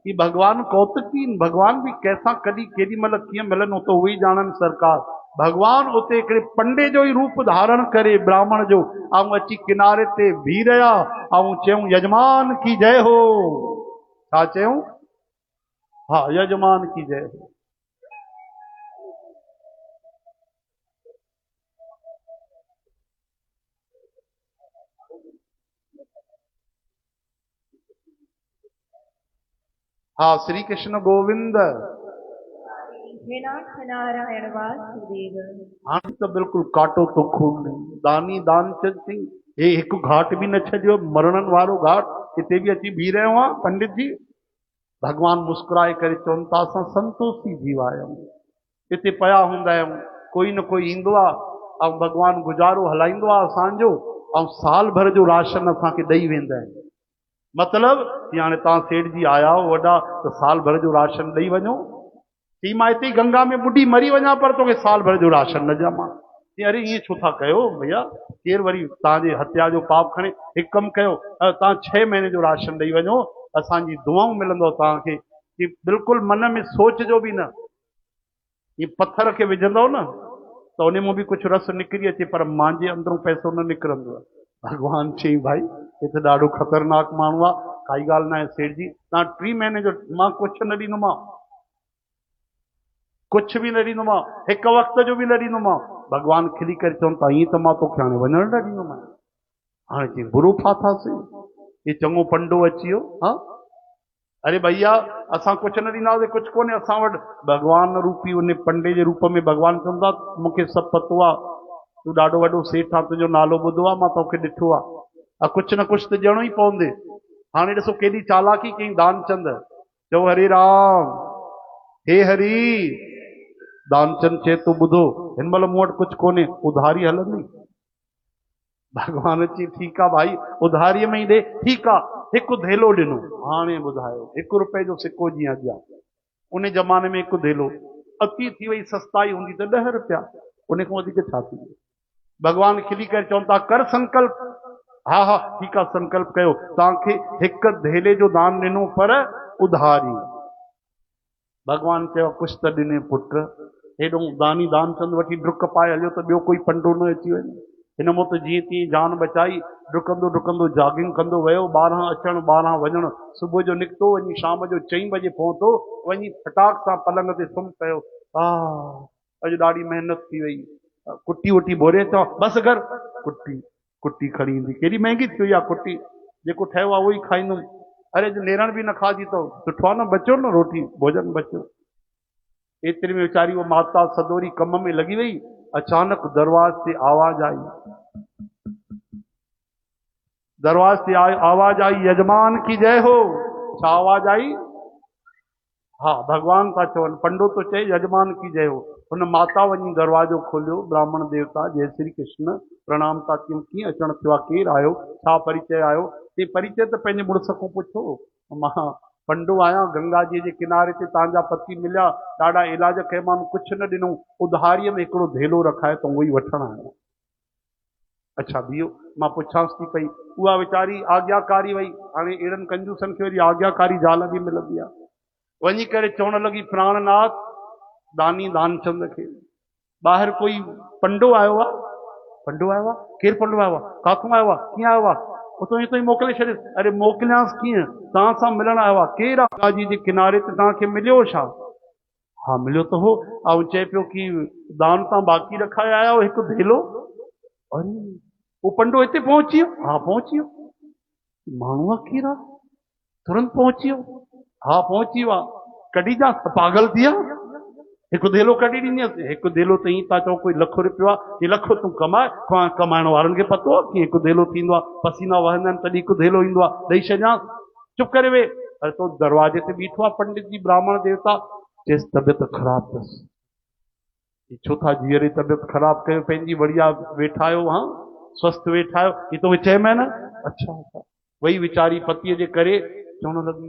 कि भगवान कौतुकीन, भगवान भी कैसा कॾहिं केॾी महिल कीअं मिलनि तो उहे ई ॼाणनि सरकार। भगवान उते हिकिड़े पंडे जो ई रूप धारण करे ब्राह्मण जो ऐं अची किनारे ते बीह रहिया ऐं चयूं यजमान की जय हो। छा चयूं? हा, यजमान की जय हो। हाँ, श्री कृष्ण गोविंद। हे नाथ नारायण वासुदेव। हाणे तो बिल्कुल काटो तो खून नहीं। दानी दानचंद सिंह हे हिकु घाट भी न छॾियो, मरणनि वारो घाट हिते भी अची बीह रहियो आहे पंडित जी। भगवान मुस्कुराए करे चवनि था असां संतोषी जीव आहियूं। हिते पिया हूंदा आहियूं, कोई न कोई ईंदो आहे ऐं भगवान गुजारो हलाईंदो आहे असांजो, ऐं साल भर जो राशन असांखे ॾेई वेंदा आहिनि। मतलब कि हाणे तव्हां सेठ जी आया हो वॾा, तो साल भर जो राशन ॾेई वञो। कि मां हिते गंगा में बुढ़ी मरी वञा पर तोखे साल भर जो राशन न ॾियां। अरे ईअं छो था कयो भैया, केरु वरी तव्हांजे हत्या जो पाप खणे। हिकु कमु कयो, तव्हां 6 महीने जो राशन ॾेई वञो, असांजी दुआऊं मिलंदो तव्हांखे। कि बिल्कुलु मन में सोचजो बि न। ये पत्थर खे विझंदव न तो उन में भी कुछ रस निकिरी अचे, पर मुंहिंजे अंदरों पैसो न निकिरंदो। भगवान चई भाई हिते ॾाढो ख़तरनाक माण्हू आहे, काई ॻाल्हि न आहे सेठ जी, तव्हां 3 महीने जो मां कुझु न ॾींदोमांव, कुछ भी न ॾींदोमांव, हिकु वक़्त जो भी न ॾींदोमांव। भगवान खिली करे चवनि था ईअं त मां तोखे हाणे वञण न ॾींदोमांव। हाणे चई बुरो फाथासीं, ये चङो पंडो अची वियो। हाँ, अरे भैया असां कुछ न ॾींदासीं, कुछ कोन्हे असां वटि। भगवान रूपी उन पंडे जे रूप में भगवान चवंदा मूंखे सभु पतो आहे, तूं ॾाढो वॾो सेठ आहे, तुंहिंजो नालो ॿुधो आहे, मां तोखे ॾिठो आहे, कुछ न कुछ त ॾियणो ई पवंदे। हाणे ॾिसो केॾी चालाकी कई दानचंद। चओ हरे राम, हे हरी। दानचंद चए तो ॿुधो हिन महिल मूं वटि कुछ कोन्हे, उधारी हलंदी? भगवान चई ठीकु आहे भाई, उधारीअ में ई ॾे। ठीकु आहे, हिकु धेलो ॾिनो। हाणे ॿुधायो, 1 रुपए जो सिक्को जीअं अॻियां, उन ज़माने में हिकु धेलो अती थी वई, सस्ताई हूंदी त 10 रुपया, उन खां वधीक छा थी। भगवान खिली करे चवनि था कर संकल्प। हा हा ठीकु आहे, संकल्प कयो, तव्हांखे हिकु धेले जो दान ॾिनो पर उधारी। भगवान चयो कुछ त ॾिने पुट। हेॾो दानी दानचंद वठी डुक पाए हलियो त ॿियो कोई पंडो न अची वञे। हिन मूं त जीअं तीअं जान बचाई, डुकंदो डुकंदो जॉगिंग कंदो वियो, 12 अचणु 12 वञणु। सुबुह जो निकितो, वञी शाम जो 4 बजे पहुतो, वञी फटाक सां पलंग ते सुम्ही पियो। अॼु ॾाढी महिनत थी वई, कुटी वुटी भोरे चओ बसि कर। कुटी कुटी खणी ईंदी, केॾी महांगी थी वई आहे कुटी, जेको ठहियो आहे उहो ई खाईंदुमि। अरे अॼु नेरण बि न खाधी अथव, सुठो आहे न, बचियो न रोटी भोजन बचियो। एतिरे में वीचारी वो माता सदोरी कम में लगी वही। अचानक दरवाजे से आवाज आई, दरवाजे से आवाज आई यजमान की जय हो। छा आवाज आई? हाँ, भगवान था चवन, पंडो तो चए यजमान की जय हो। उन माता वञी दरवाजो खोलियो, ब्राह्मण देवता जय श्री कृष्ण प्रणाम था कयूं, कीअं अचणु थियो आहे, केरु आयो, छा परिचय आयो? ते परिचय त पंहिंजे मुड़ुस खां पुछो, मां पंडो आहियां, गंगा जी जे किनारे ते तव्हांजा पति मिलिया, ॾाढा इलाज कयोमांनि, कुझु न ॾिनो, उधारीअ में हिकिड़ो धेलो रखाए त उहो ई वठणु आहियां। अच्छा बीहो, मां पुछांसि थी पई। उहा वीचारी आज्ञाकारी वई। हाणे अहिड़नि कंजूसनि खे वरी आज्ञाकारी ज़ाल बि मिलंदी आहे। वञी करे चवण लॻी प्राणनाथ दानी दानचंद खे, ॿाहिरि कोई पंडो आयो आहे? पंडो आयो आहे? केरु पंडो आयो आहे? काथों आयो आहे? कीअं आयो आहे? उतो ई मोकिले छॾियो। अरे मोकिलियांसि कीअं, तव्हां सां मिलण आयो आहे। केरु आहे? गंगा जी जे किनारे ते तव्हांखे मिलियो छा? हा मिलियो त हो, ऐं चए पियो कि दान तव्हां बाक़ी रखाए आया हो हिकु धेलो। अरे वो पंडो हिते पहुची वियो? हा पहुची वियो। माण्हू आहे केरु आहे? तुरंत पहुची वियो। हा पहुची वियो आहे। कढी जा पागल थी विया, हिकु धेलो कढी ॾींदसि। हिकु धेलो त ईअं था चओ कोई $1,00,000 आहे, ही लखो तूं कमाए, कमाइण वारनि खे पतो आहे कि हिकु धेलो थींदो आहे, पसीना वहंदा आहिनि तॾहिं हिकु धेलो ईंदो आहे, ॾेई छॾियांसि, चुप करे वेह। अरे तो दरवाजे ते बीठो आहे पंडित जी ब्राह्मण देवता, चएसि तबियत ख़राबु अथसि। छो था जीअरे तबियत ख़राबु कयो पंहिंजी, बढ़िया वेठा आहियो, हाँ स्वस्थ वेठा आहियो, ही तोखे चयोमांइ न। अच्छा अच्छा। वही वीचारी पतीअ जे करे चवण लॻी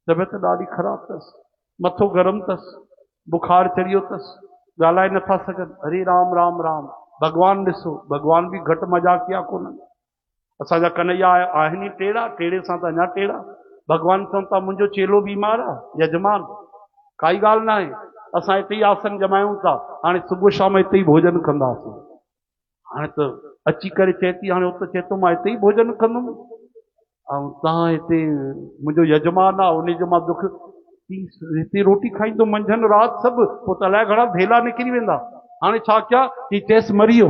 तबियत ॾाढी ख़राबु अथसि, मथो गरम अथसि, बुखार चढ़ियो अथसि, ॻाल्हाए नथा सघनि। हरे राम राम राम। भगवान ॾिसो, भगवान बि घटि मज़ाकिया कोन। असांजा कन्हैया आहिनि ई टेड़ा, टेड़े सां त अञा टेड़ा। भगवान चवनि था मुंहिंजो चेलो बीमार आहे, यजमान काई ॻाल्हि न आहे, असां हिते ई आसन जमायूं था, हाणे सुबुह शाम हिते ई भोजन कंदासीं। हाणे त अची करे चए थी, हाणे उते चए थो मां हिते ई भोजन कंदुमि, ऐं तव्हां हिते मुंहिंजो यजमान आहे उनजो मां दुख हिते रोटी खाईंदो मंझंदि राति सभु, पोइ त अलाए घणा धेला निकिरी वेंदा। हाणे छा कया की चएसि मरी वियो।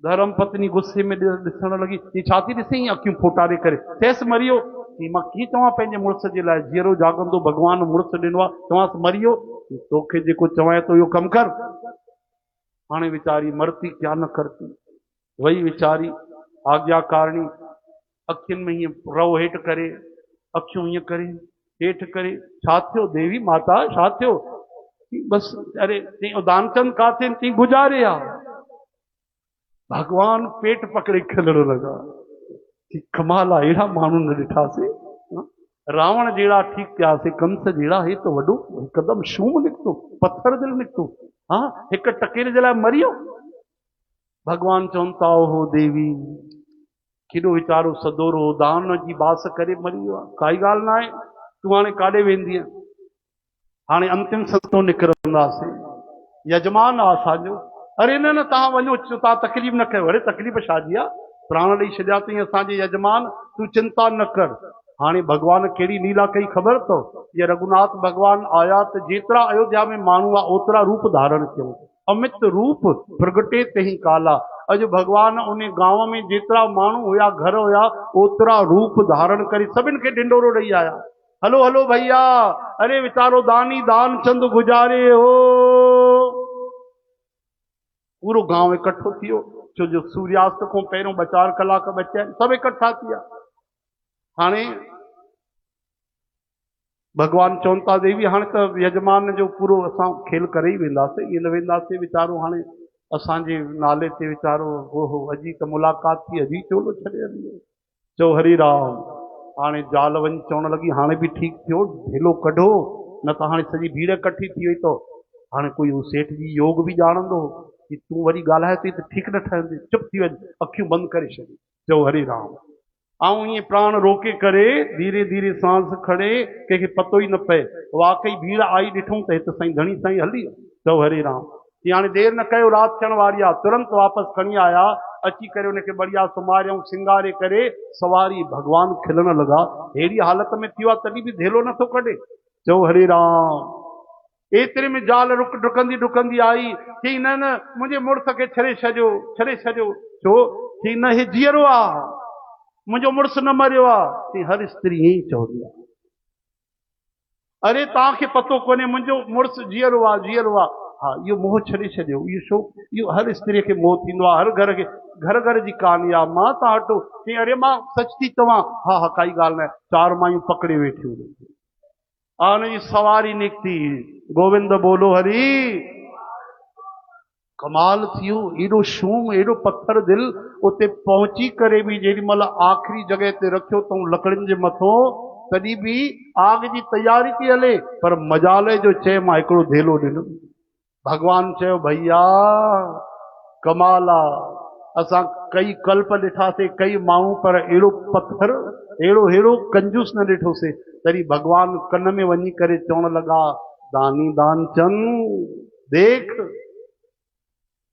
धर्म पत्नी गुस्से में ॾिसण लॻी, ही छा थी ॾिसई अखियूं फोटारे करे, चएसि मरी वियो। की मां कीअं चवां पंहिंजे मुड़ुस जे लाइ, जीअरो जाॻंदो भॻवान मुड़ुस ॾिनो आहे, चवांसि मरी वियो, तोखे जेको चवां थो इहो कमु कर। हाणे वीचारी मरती क्या न करती, वही वीचारी आज्ञाकारणी अखियुनि में हीअं रव हेठि करे, अखियूं हीअं करे हेठि करे, छा थियो देवी माता छा थियो? बसि अरे चई दानचंद काथे? चई गुज़ारे आहे। भगवान पेट पकड़े खिलण लॻा, कमाल आहे, अहिड़ा माण्हू न ॾिठासीं। रावण जहिड़ा ठीकु थियासीं, कंस जहिड़ा, हे त वॾो हिकदमि शूम निकितो, पत्थर दिलि निकितो। हा हिकु टकेरे जे लाइ मरी वियो। भगवान चवनि था ओहो देवी, केॾो वीचारो सदोरो दान जी बास करे मरी वियो आहे, काई ॻाल्हि न आहे, तूं हाणे काॾे वेंदीअ? हाणे अंतिम सतो निकिरंदासीं, यजमान आहे असांजो। अरे न न तव्हां वञो, तव्हां तकलीफ़ न कयो। अरे तकलीफ़ छाजी आहे, प्राण ॾेई छॾिया अथई असांजे यजमान, तूं चिंता न कर। हाणे भगवान कहिड़ी लीला कई ख़बर अथव? ये रघुनाथ भगवान आया त जेतिरा अयोध्या में माण्हू आहे ओतिरा रूप धारण कयूं, अमित रूप प्रगटे तही काला। अॼु भगवान उन गांव में जेतिरा माण्हू हुया, घर हुया, ओतिरा रूप धारण करे सभिनि खे ढिंडोरो ॾेई आया। हलो हलो भैया, अरे वीचारो दानी दान चंद गुज़ारे हो। पूरो गांव इकट्ठो थी वियो, छो जो सूर्यास्त खां पहिरियों 2-4 कलाक बचिया आहिनि, सभु इकट्ठा थी विया। हाणे भगवान चवनि था देवी हाणे त यजमान जो पूरो असां खेल करे ई वेंदासीं, ईअं न वेंदासीं। वीचारो हाणे असांजे नाले ते वीचारो हो अजी त मुलाक़ात थी, अजी चोलो छॾे हली। चओ हरि राम। हाणे ज़ाल वञी चवण लॻी हाणे बि ठीकु थियो, ढेलो कढो, न त हाणे सॼी भीड़ इकट्ठी थी वई। तो हाणे कोई सेठ जी योग बि ॼाणंदो कि तूं वरी ॻाल्हाए थी त ठीकु न ठहंदी, चुप थी वञ, अखियूं बंदि करे छॾी। चओ हरि राम। ऐं ईअं प्राण रोके करे धीरे धीरे सांस खणे, कंहिंखे पतो ई न पए। वाकई भीड़ आई, ॾिठूं त हिते साईं धणी साईं हली। चओ हरि राम। की हाणे देरि न कयो, राति थियण वारी आहे। तुरंत वापसि खणी आया, अची करे उनखे बढ़िया सुम्हारियऊं, सिंगारे करे सवारी। भगवान खिलण लॻा, अहिड़ी हालत में थियो आहे तॾहिं बि धेलो नथो कढे। चओ हरि राम। एतिरे में ज़ाल डुकंदी डुकंदी आई, चई न न मुंहिंजे मुड़ुस खे छॾे छॾियो, छॾे छॾियो। छो? चई न हे जीअरो आहे, मुंहिंजो मुड़ुस न मरियो आहे। चई हर स्त्री ईअं ई चवंदी आहे। अरे तव्हांखे पतो कोन्हे, मुंहिंजो मुड़ुस जीअरो आहे, जीअरो आहे। हा इहो मोह छॾे छॾियो। इहो छो? इहो हर स्त्रीअ खे मोह थींदो आहे, हर घर खे, घर घर जी कहानी आहे। मां तव्हां हटो। चई अरे मां सच थी चवां। हा हा काई ॻाल्हि न आहे। 4 मायूं पकड़े वेठियूं, हुनजी सवारी निकिती। गोविंद बोलो हरि। कमाल थियो, एॾो शूम, एॾो पत्थर दिल। उते पहुची करे बि जेॾी महिल आख़िरी जॻह ते रखियो अथऊं लकड़ियुनि जे मथां, तॾहिं बि आग जी तयारी थी हले, पर मजाले जो चए मां हिकिड़ो धेलो ॾिनो। भगवान चयो भैया कमाल आहे, असां कई कल्प ॾिठासीं, कई माण्हू, पर अहिड़ो पत्थर, अहिड़ो कंजूस न ॾिठोसीं। तॾहिं भगवान कन में वञी करे चवण लॻा, दानी दानचंद देख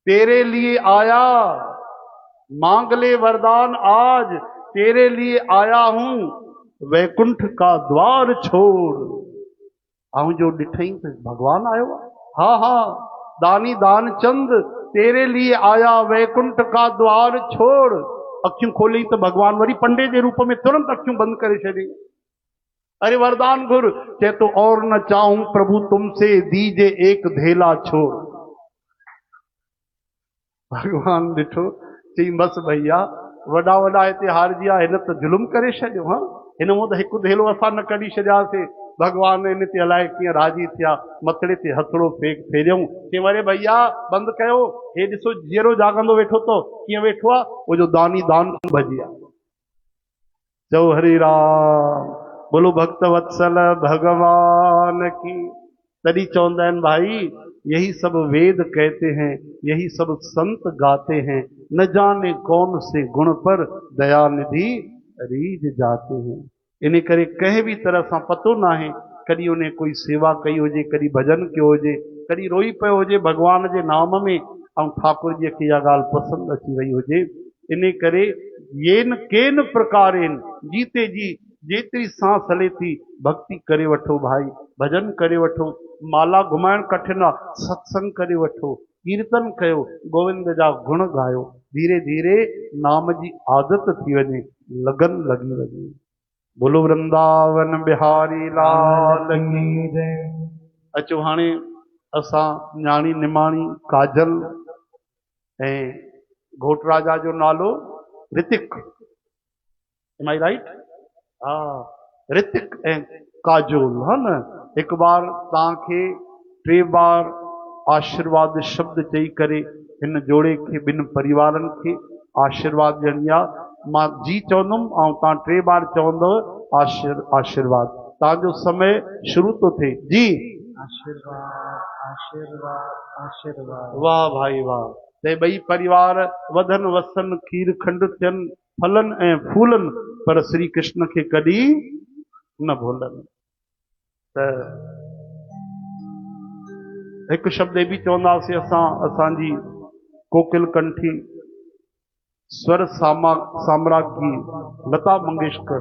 तेरे लिए आया, मांग ले वरदान आज, तेरे लिए आया हूं, वैकुंठ का द्वार छोड़। ऐं जो ॾिठई त भगवान आयो आहे। हा हा दानी दानचंद तेरे लिए आया, वैकुंठ का द्वार छोड़। अखियूं खोली त भगवान वरी पंडे जे रूप में तुरंत अखियूं बंदि करे छॾी। अरे वरदान घुर। चए तो और न चाहूं प्रभु तुमसे, दीजे एक धेला छोड़। भगवान ॾिठो, चई बस भैया वॾा वॾा हिते हारजी विया, हिन त जुलुम करे छॾियो। हा हिन मूं त हिकु धेलो असां न कढी छॾियासीं। भगवान इन ते अलाए कीअं राजी थिया, मथड़े ते हथड़ो फेरियऊं। चई अरे भैया बंदि कयो, हे ॾिसो जीअरो जाॻंदो वेठो तो, कीअं वेठो आहे? वो जो दानी दान भॼी आहे। चओ हरि राम। बोलो भक्त वत्सल भगवान की। तरी चौंदा है भाई, यही सब वेद कहते हैं, यही सब संत गाते हैं, न जाने कौन से गुण पर दया निधि रीझ जाते हैं। इन्हें करे कहे भी तरह सा पतो ना है, कभी उन्हें कोई सेवा कई होजे, कभी भजन कयो होजे, कभी रोई पियो होजे भगवान जे नाम में, ऐं ठाकुर जी खे इहा ॻाल्हि पसंदि अची वई हुजे। इन करे येन केन प्रकारेन जीते जी जेतिरी सांस हले थी भक्ति करे वठो भाई, भजन करे वठो, माला घुमाइण कठिन आहे, सत्संग करे वठो, कीर्तन कयो, गोविंद जा गुण गायो, धीरे धीरे नाम जी आदत थी वञे, लगन लगी वञे। बोलो वृंदावन बिहारी लाल की जय। अचो हाणे असां न्याणी निमाणी काजल ऐं घोट राजा जो नालो ऋतिक, एम आई राइट? हा, ऋतिक ऐं काजोल, हा न। हिकु बार तव्हांखे 3 बार आशीर्वाद शब्द चई करे हिन जोड़े खे, ॿिनि परिवारनि खे आशीर्वाद ॾियणी आहे। मां जी चवंदुमि ऐं तव्हां 3 बार चवंदव आशीर्वाद। तव्हांजो समय शुरू थो थिए जी। आशीर्वाद आशीर्वाद आशीर्वाद। वाह भाई वाह। ते ॿई परिवार वधन वसन, खीर खंड थियनि, फलनि ऐं फूलनि, पर श्री कृष्ण खे कॾहिं न भूलनि। त हिकु शब्द बि चवंदासीं असां, असांजी कोकिल कंठी स्वर साम्राज्ञी लता मंगेशकर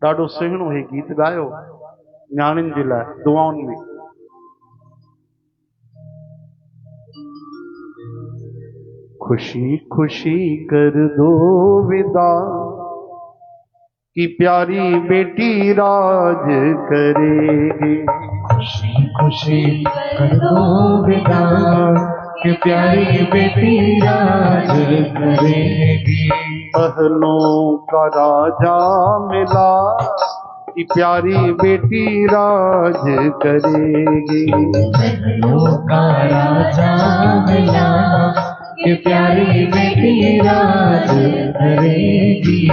ॾाढो सुहिणो हे गीत ॻायो न्याणियुनि जे लाइ दुआउनि में। खुशी खुशी कर दो विदा कि प्यारी बेटी राज करेगी, खुशी खुशी कर दो विदा कि प्यारी बेटी राज करेगी। पहलों का राजा मिला कि प्यारी बेटी राज करेगी, पहलों का राजा मिला कि प्यारी बेटी राज करेगी।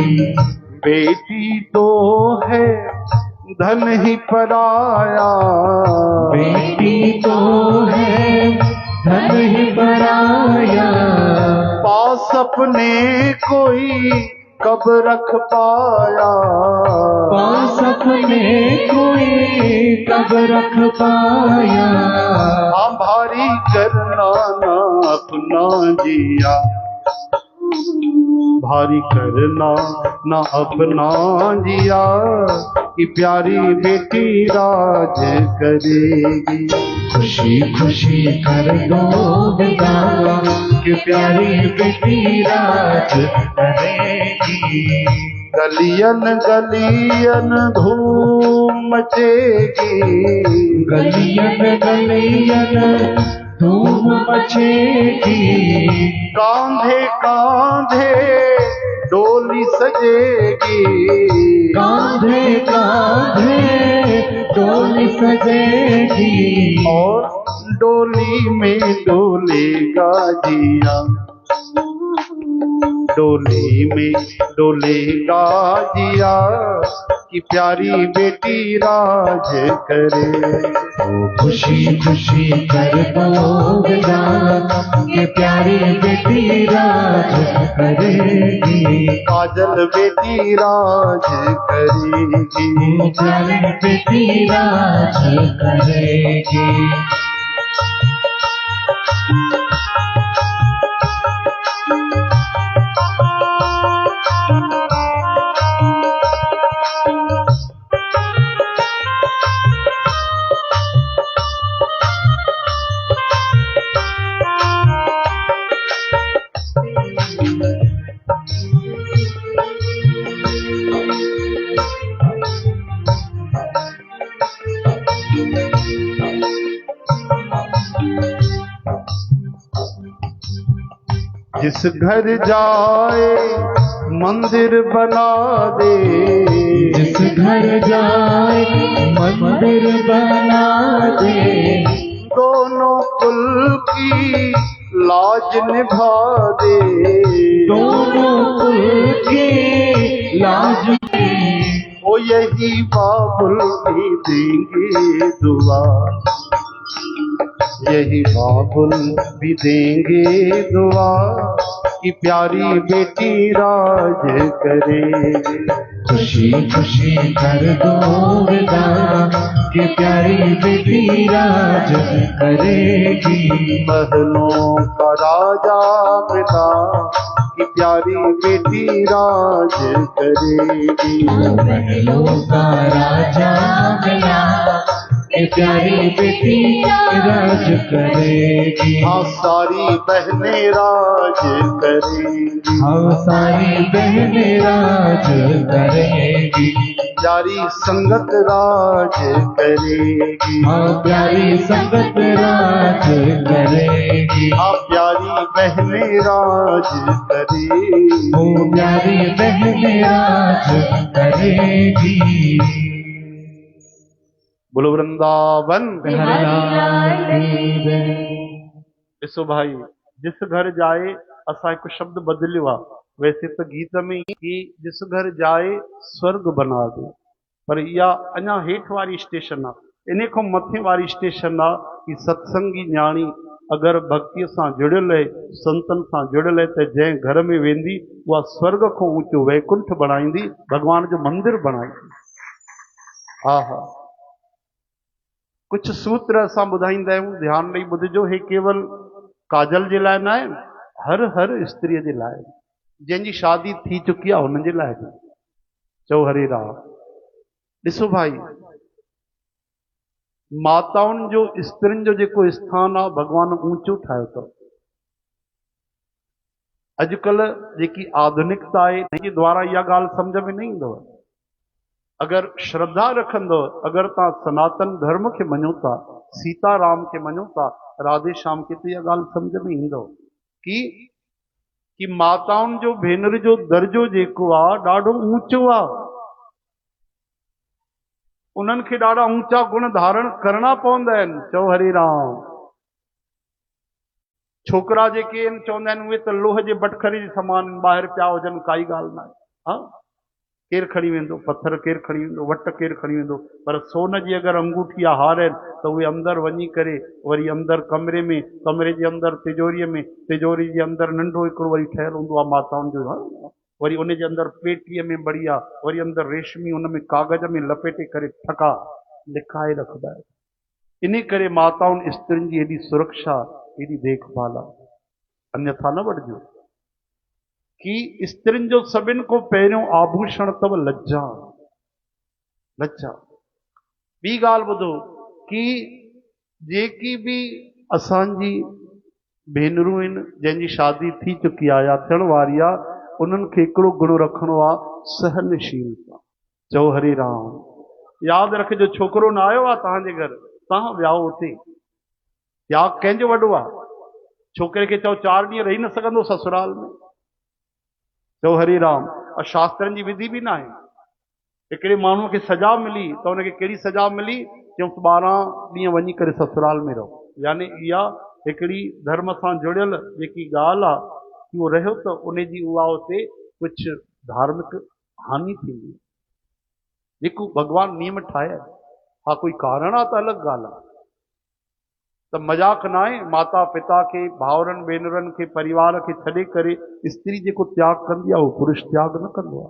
बेटी तो है धन ही पराया, बेटी तो है धन ही पराया, पास अपने कोई कब रख पाया, पास अपने कोई कब रख पाया। हाँ भारी करना ना अपना जिया, भारी करना ना अपना जिया कि प्यारी बेटी राज करेगी। खुशी खुशी कर दो विदा कि प्यारी बेटी राज करेगी। गलियन गलियन धूम मचेगी, गलियन गलियन धूम मचेगी। कांधे कांधे डोली सजेगी, कांधे कांधे डोली सजेगी। और डोली में डोलेगा जिया, डोली में डोलेगा जिया कि प्यारी बेटी राज करे। खुशी खुशी कर दो विदा कि प्यारी बेटी राज करेगी। काजल बेटी राज करेगी, प्यारी बेटी राज करेगी। जिस घर जाए मंदिर बना दे, जिस घर जाए मंदिर बना दे। दोनों कुल की लाज निभा दे, दोनों कुल की लाज में। ओ यही बाबुल भी देंगे दुआ, यही बाबुल भी देंगे दुआ कि प्यारी बेटी राज करे। खुशी खुशी कर दो विदा कि प्यारी बेटी राज करेगी। महलों का राजा मिला कि प्यारी बेटी राज करेगी। महलों का राजा मिला कि प्यारी बेटी राज करेगी। हाँ सारी बहनें राज करेगी, हाँ सारी बहनें राज करेगी। प्यारी संगत राज करेगी, हाँ प्यारी संगत राज करेगी। हाँ प्यारी बहनें राज करेगी, वो प्यारी बहनें राज करेगी। बोलो वृंदावन। ॾिसो भाई, जिस घर जाए, असां हिकु शब्द बदिलियो आहे, वैसे त गीत में कि जिस घर जाए स्वर्ग बना दे, पर इहा अञा हेठि वारी स्टेशन आहे। इन खां मथे वारी स्टेशन आहे कि सत्संगी न्याणी अगरि भक्तीअ सां जुड़ियल आहे, संतनि सां जुड़ियल आहे, त जंहिं घर में वेंदी उहा स्वर्ग खां ऊचो वैकुंठ बणाईंदी, भॻवान जो मंदिर बणाईंदी। हा हा, कुछ सूत्र असां ॿुधाईंदा आहियूं, ध्यानु ॾेई ॿुधिजो। हे केवल काजल जे लाइ न आहे, हर स्त्रीअ जे लाइ, जंहिंजी शादी थी चुकी आहे हुननि जे लाइ बि। चओ हरे राम। ॾिसो भाई, माताउनि जो, स्त्रियुनि जो जेको स्थान आहे भॻवान ऊंचो ठाहियो अथव। अॼुकल्ह जेकी आधुनिकता आहे हिनजे द्वारा इहा ॻाल्हि सम्झ में न ईंदव। अगरि श्रद्धा रखंदव, अगरि तव्हां सनातन धर्म खे मञो था, सीताराम खे मञो था, राधे श्याम खे, त इहा ॻाल्हि सम्झ में ईंदव कि माताउनि जो, भेनर जो दर्जो जेको आहे ॾाढो ऊंचो आहे। उन्हनि खे ॾाढा ऊंचा गुण धारण करणा पवंदा आहिनि। चओ हरे राम। छोकिरा जेके आहिनि चवंदा आहिनि उहे त लोह जे बटखरे जे समान ॿाहिरि पिया हुजनि, काई ॻाल्हि न आहे। हा, केरु खणी वेंदो पत्थर, केरु खणी वेंदो वट, केरु खणी वेंदो, पर सोन जी अगरि अंगूठी या हार आहिनि त उहे अंदरि वञी करे वरी अंदरि कमरे में, कमरे जे अंदरि तिजोरीअ में, तिजोरी जे अंदरि नंढो हिकिड़ो वरी ठहियलु हूंदो आहे माताउनि जो, वरी उन जे अंदरि पेटीअ में बढ़िया, वरी अंदरि रेशमी उन में कागज़ में लपेटे करे ठका लिखाए रखंदा आहिनि। इन करे माताउनि स्त्रियुनि जी हेॾी सुरक्षा, हेॾी देखभाल आहे। अन्यथा न वठिजो कि स्त्रियुनि जो सभिनि खां पहिरियों आभूषण अथव लज्जा। लज्जा। ॿी ॻाल्हि ॿुधो कि जेकी बि असांजी भेनरूं आहिनि जंहिंजी शादी थी चुकी आहे या थियण वारी आहे, उन्हनि खे हिकिड़ो गुण रखिणो आहे, सहनशीलता। चओ हरे राम। यादि रखिजो, छोकिरो न आयो आहे तव्हांजे घर, तव्हां वियाओ उते, त्याग कंहिंजो वॾो आहे। छोकिरे खे चओ 4 ॾींहं रही न सघंदो ससुराल में। चओ हरे राम। और शास्त्रनि जी विधि बि न आहे। हिकिड़े माण्हूअ खे सजा मिली त हुनखे कहिड़ी सजा मिली, चयूं 12 ॾींहं वञी करे ससुराल में रहो। यानी इहा हिकिड़ी धर्म सां जुड़ियल जेकी ॻाल्हि आहे कि उहो रहियो त उनजी उहा उते कुझु धार्मिक हानि थींदी, जेको भॻवान नियम ठाहिया। हा, कोई कारण आहे त अलॻि ॻाल्हि आहे, त मज़ाक न आहे। माता पिता खे, भाउरनि भेनरुनि खे, परिवार खे छॾे करे स्त्री जेको त्याग कंदी आहे उहो पुरुष त्याग न कंदो आहे।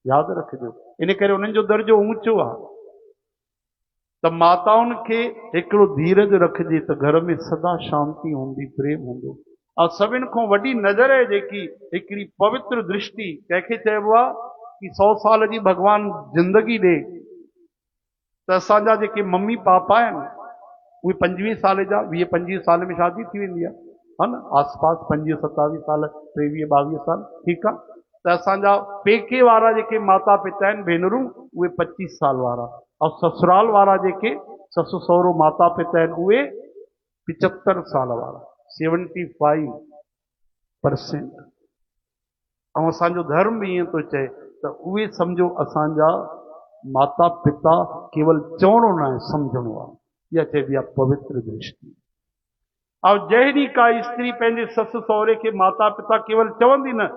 यादि रखिजो। इन करे उन्हनि जो दर्जो ऊंचो आहे। त माताउनि खे हिकिड़ो धीरज रखिजे त घर में सदा शांती हूंदी, प्रेम हूंदो। ऐं सभिनि खां वॾी नज़र आहे जेकी हिकिड़ी पवित्र दृष्टि, कंहिंखे चइबो आहे कि 100 साल जी भॻवान ज़िंदगी ॾे, त असांजा जेके मम्मी पापा आहिनि उहे 25 साल जा, 20-25 साल में शादी थी वेंदी आहे, हा न, आसपास 25-27 साल, 23-22 साल, ठीकु आहे। त असांजा पेके वारा जेके माता पिता आहिनि भेनरूं, उहे 25 साल वारा, ऐं ससुराल वारा जेके ससु सहुरो माता पिता आहिनि उहे 75 साल वारा, 75%। ऐं असांजो धर्म बि ईअं थो चए त उहे सम्झो असांजा माता पिता, केवल चवणो न आहे, सम्झणो आहे। इहा चइबी आहे पवित्र दृष्टि। ऐं जहिड़ी का स्त्री पंहिंजे ससु सहुरे खे माता पिता केवल चवंदी न,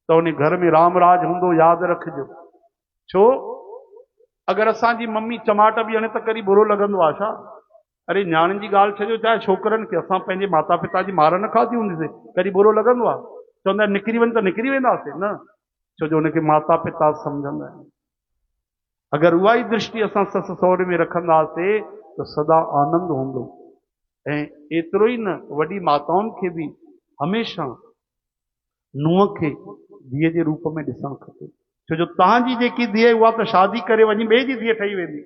त उन घर में राम राज हूंदो। यादि रखिजो। छो अगर असांजी मम्मी चमाट बि हणे त कॾहिं बुरो लॻंदो आहे छा? अरे न्याणियुनि जी ॻाल्हि छॾियो, चाहे छोकिरनि खे, असां पंहिंजे माता पिता जी मार न खाधी हूंदीसीं, कॾहिं बुरो लॻंदो आहे? चवंदा आहिनि निकिरी वञ त निकिरी वेंदासीं न, छो जो हुनखे माता पिता सम्झंदा आहिनि। अगरि उहा ई दृष्टि असां ससु सहुरे में रखंदासीं त सदा आनंद हूंदो। ऐं एतिरो ई न, वॾी माताउनि खे बि हमेशह नुंहं खे धीअ जे रूप में ॾिसणु खपे, छो जो तव्हांजी जेकी धीअ उहा त शादी करे वञी ॿिए जी धीअ ठही वेंदी।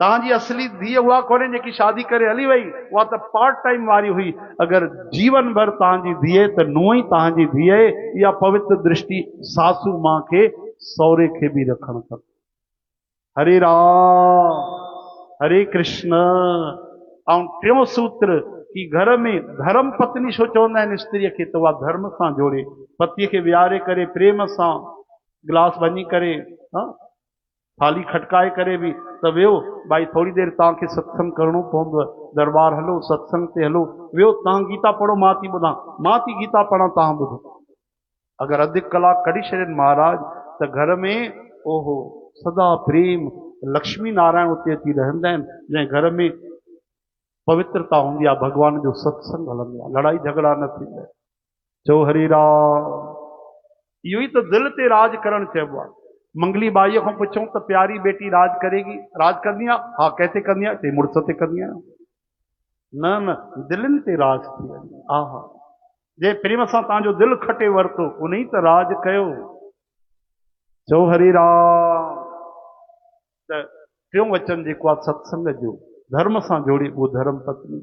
तव्हांजी असली धीअ उहा कोन्हे जेकी शादी करे हली वई, उहा त पार्ट टाइम वारी हुई। अगरि जीवन भर तव्हांजी धीअ त नुंहं ई तव्हांजी धीअ आहे। इहा पवित्र दृष्टि सासू मां खे सहुरे खे बि रखणु खपे। हरे राम हरे कृष्ण। ऐं टियों सूत्र कि घर में धर्म पत्नी छो चवंदा आहिनि स्त्रीअ खे, त उहा धर्म सां जोड़े, पतीअ खे विहारे करे प्रेम सां गिलास वञी करे थाली खटकाए करे बि त वियो भाई, थोड़ी देरि तव्हांखे सत्संग करणो पवंदव, दरबार हलो, सत्संग ते हलो, वियो तव्हां गीता पढ़ो, मां थी ॿुधां, मां थी गीता पढ़ां, तव्हां ॿुधो। अगरि अधु कलाक कढी छॾनि महाराज त घर में ओहो सदा प्रेम, लक्ष्मी नारायण उते अची रहंदा आहिनि। जंहिं घर में पवित्रता हूंदी आहे, भॻवान जो सत्संग हलंदो आहे, लड़ाई झगड़ा न थींदा आहिनि। चओ हरे राम। इहो ई त दिलि ते राज करणु चइबो आहे। मंगली बाईअ खां पुछूं त प्यारी बेटी राज करेगी, राज कंदी आहे? हा, कैसे कंदी आहे? ते मुड़ुस ते कंदी आहे। न न, दिलनि ते राज थी वञे। हा हा, जे प्रेम सां तव्हांजो दिलि खटे वरितो, उन ई त राज कयो। चओ हरे राम। त टियों वचन जेको आहे सत्संग जो, धर्म सां जोड़े, उहो धर्म पत्नी।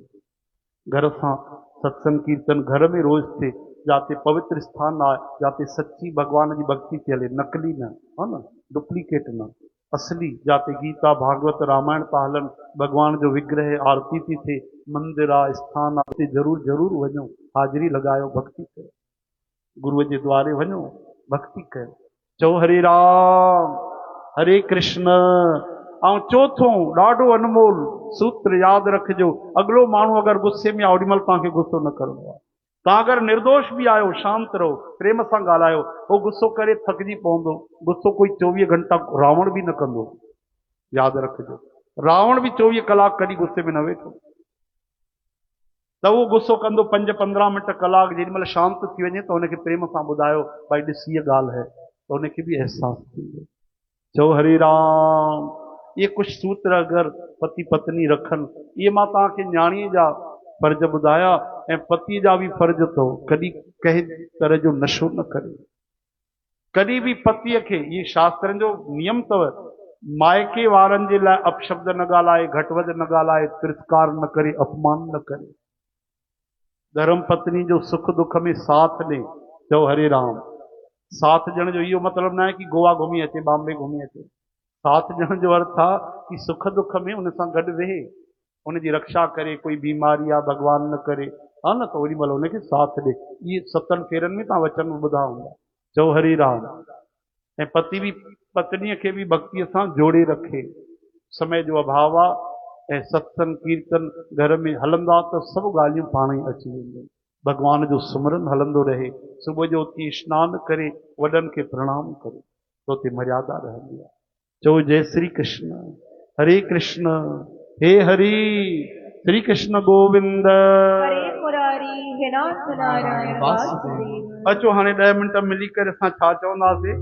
घर सां सत्संग कीर्तन घर में रोज़ थिए, जाते पवित्र स्थान आहे, जाते सच्ची भगवान जी भक्ति थी हले, नकली न, हा न, डुप्लीकेट न, असली, जाते गीता भागवत रामायण था हलनि, भगवान जो विग्रह आरती थी थिए, मंदिर आहे, स्थान आहे, उते ज़रूर ज़रूर वञो, हाज़िरी लॻायो, भक्ति कयो, गुरूअ जे द्वारे वञो, भक्ति कयो। चओ हरे राम हरे कृष्ण। ऐं चौथों ॾाढो अनमोल सूत्र यादि रखिजो, अॻिलो माण्हू अगरि गुस्से में आहे, ओॾीमहिल तव्हांखे गुस्सो न करिणो आहे। तव्हां अगरि निर्दोष बि आहियो, शांत रहो, प्रेम सां ॻाल्हायो, उहो गुस्सो करे थकिजी पवंदो। गुस्सो कोई 24 घंटा रावण बि न कंदो, यादि रखिजो। रावण बि 24 कलाक कॾहिं गुस्से में न वेठो, त उहो गुस्सो कंदो 5-15 मिंट कलाक। जेॾीमहिल शांत थी वञे त हुनखे प्रेम सां ॿुधायो, भाई ॾिस हीअ ॻाल्हि है, त हुनखे बि अहसासु थींदो। चओ हरे राम। इहे कुझु सूत्र अगरि पति पत्नी रखनि, इहे मां तव्हांखे न्याणीअ जा फर्ज़ ॿुधाया, ऐं पतीअ जा बि फर्ज़ अथव। कॾहिं कंहिं तरह जो नशो न करे, कॾहिं बि पतीअ खे, इहे शास्त्रनि जो नियम अथव, माइके वारनि जे लाइ अपशब्द न ॻाल्हाए, घटि वधि न ॻाल्हाए, तिरस्कार न करे, अपमान न करे। धर्म पत्नी जो सुख दुख में साथ ॾे। चओ हरे राम। साथ ॾियण जो इहो मतिलबु न आहे कि गोवा घुमी अचे, बॉम्बे घुमी अचे। साथ ॾियण जो अर्थ आहे कि सुख दुख में उन सां गॾु वेहे, उनजी रक्षा करे, कोई बीमारी आहे भॻवान न करे, हा न, त ओॾी महिल उनखे साथ ॾे। इहे 7 फेरनि में तव्हां वचन ॿुधा हूंदा। चओ हरे राम। ऐं पति बि पत्नीअ खे बि भक्तीअ सां जोड़े रखे। समय जो अभाव आहे ऐं सत्संग कीर्तन घर में हलंदा त सभु ॻाल्हियूं पाण ई अची वेंदियूं। भगवान जो सुमरन हलंदो रहे, सुबुह जो उथी सनानु करे, वॾनि खे प्रणाम करे, तो उते मर्यादा रहंदी आहे। चओ जय श्री कृष्ण। हरे कृष्ण हे हरि। श्री कृष्ण गोविंद। हरे मुरारी हे नाथ नारायण वासुदेव। अचो हाणे 10 मिंट मिली करे असां छा चवंदासीं।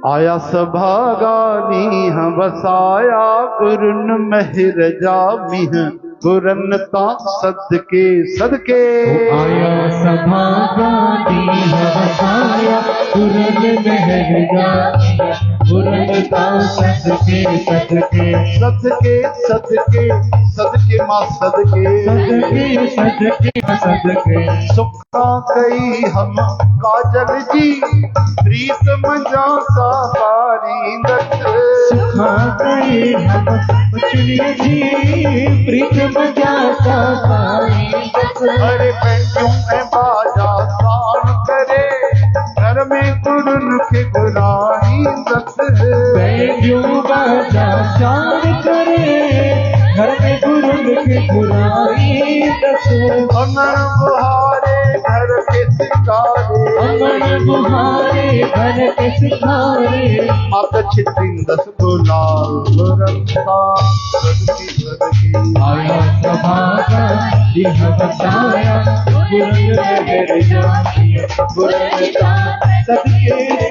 आया सभागा नीह वसाया, गुरुन महर जा मीह, गुरन ता सदके सदके। आया सभागा नीह वसाया, गुरुन महर जा मीह, गुरन ता सदके सदके। सदके सदके सदके मां सदके, सदके सदके सदके। सुखा कई हम काजल जी, प्रीत मंजा सारी दत। सुखा कई हम मछली जी, प्रीत मंजा सारी दत। अरे पंहिंजूं ऐं बाजा साण करे, घर में गुरुन खे घुराई दत। पंहिंजूं बाजा साण करे, घर में गुरुन खे घुराई दत। अमर बुहारे घर के सिंगारे अंगन बुहारे घर के सिखारे माता छितिंदस गुलाल रंगा आया सभागा यह बताया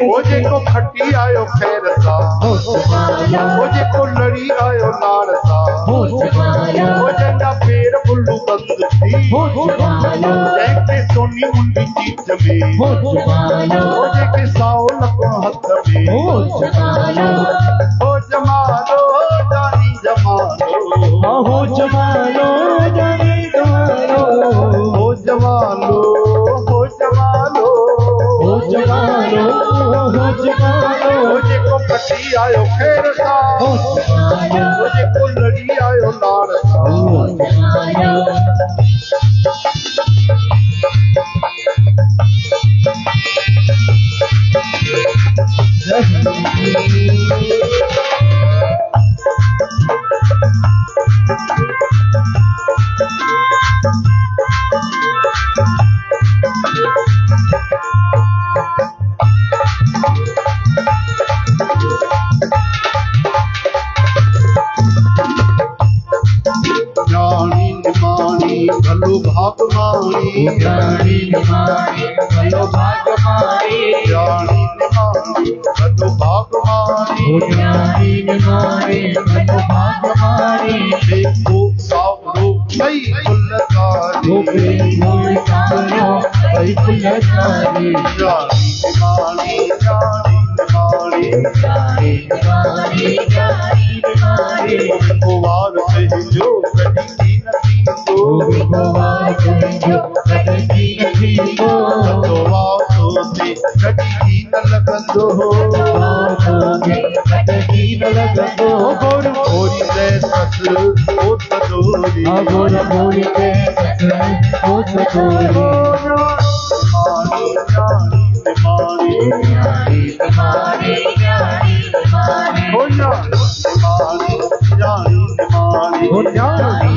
ओजे को खट्टी आयो खैरसा ओजे को लड़ी आयो लाड़सा ओजे ना पेर बुल्लू बंद थी जैके सोनी मुंडी चीज में ओजे के साओ लको हथ में ओ जमालो जानी जमालो हो जमालो जानी जमालो हो जमालो हो जमालो हो जमालो हो जमालो ओजे को खट्टी आयो खैरसा ओजे को लड़ी आयो लाड़सा ज्ञानी निमानी भलो भाग मानी ज्ञानी निमानी भलो भाग मारी ज्ञानी निमानी भलो भाग मानी ज्ञानी निमानी भलो भाग मारी देखो सावरो सही फुलकारी गोपे मोय सारो भाई फुलकारी ज्ञानी निमानी ज्ञानी निमानी कुवार से जो कटी नदी तो गोवार जो कटी नदी को तो से कटी न लगंदो कटी न लगंदो गोर गोरी दे ससुर ओ तदोरी गोर गोरी दे ससुर ओ तदोरी मानी मानी हो जानी मानी हो जानी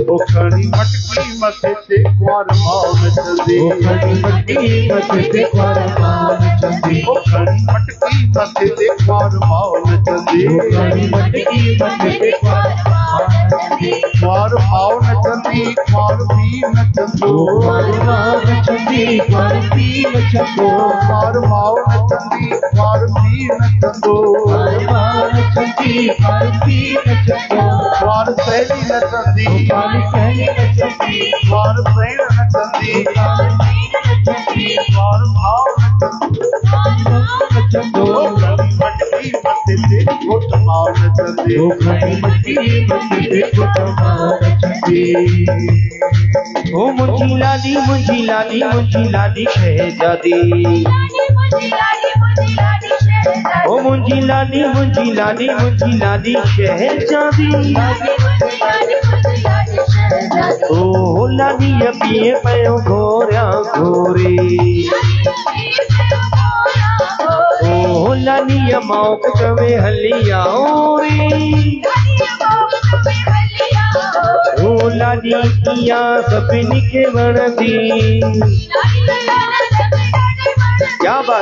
ओ खड़ी मटकी मथे से कुंवर माल चलदी ओ खड़ी मटकी मथे से कुंवर माल चलदी ओ खड़ी मटकी मथे से कुंवर माल चलदी ओ खड़ी मटकी मथे से कुंवर माल चलदी कुंवर माल चलदी कुंवर भी न चंदो कुंवर माल चलदी कुंवर भी न चंदो कुंवर माल चलदी कुंवर भी न चंदो कुंवर माल चलदी कुंवर भी न चंदो कुंवर सैली न चलदी कुंवर सैली न चलदी कुंवर सैल न चलदी कुंवर भाव न चंदो मटकी मथे से घुट माल चलदी ओ खड़ी मटकी मथे से घुट माल चलदी ओ मुंजी लाली शहजादी ओ मुंजी लाली शहजादी ओ लाली पिए पयो गोरिया गोरी ओ लाली मौक चवे हलिया ओरी ओ लाली किया सभिनी खे वणंदी क्या बात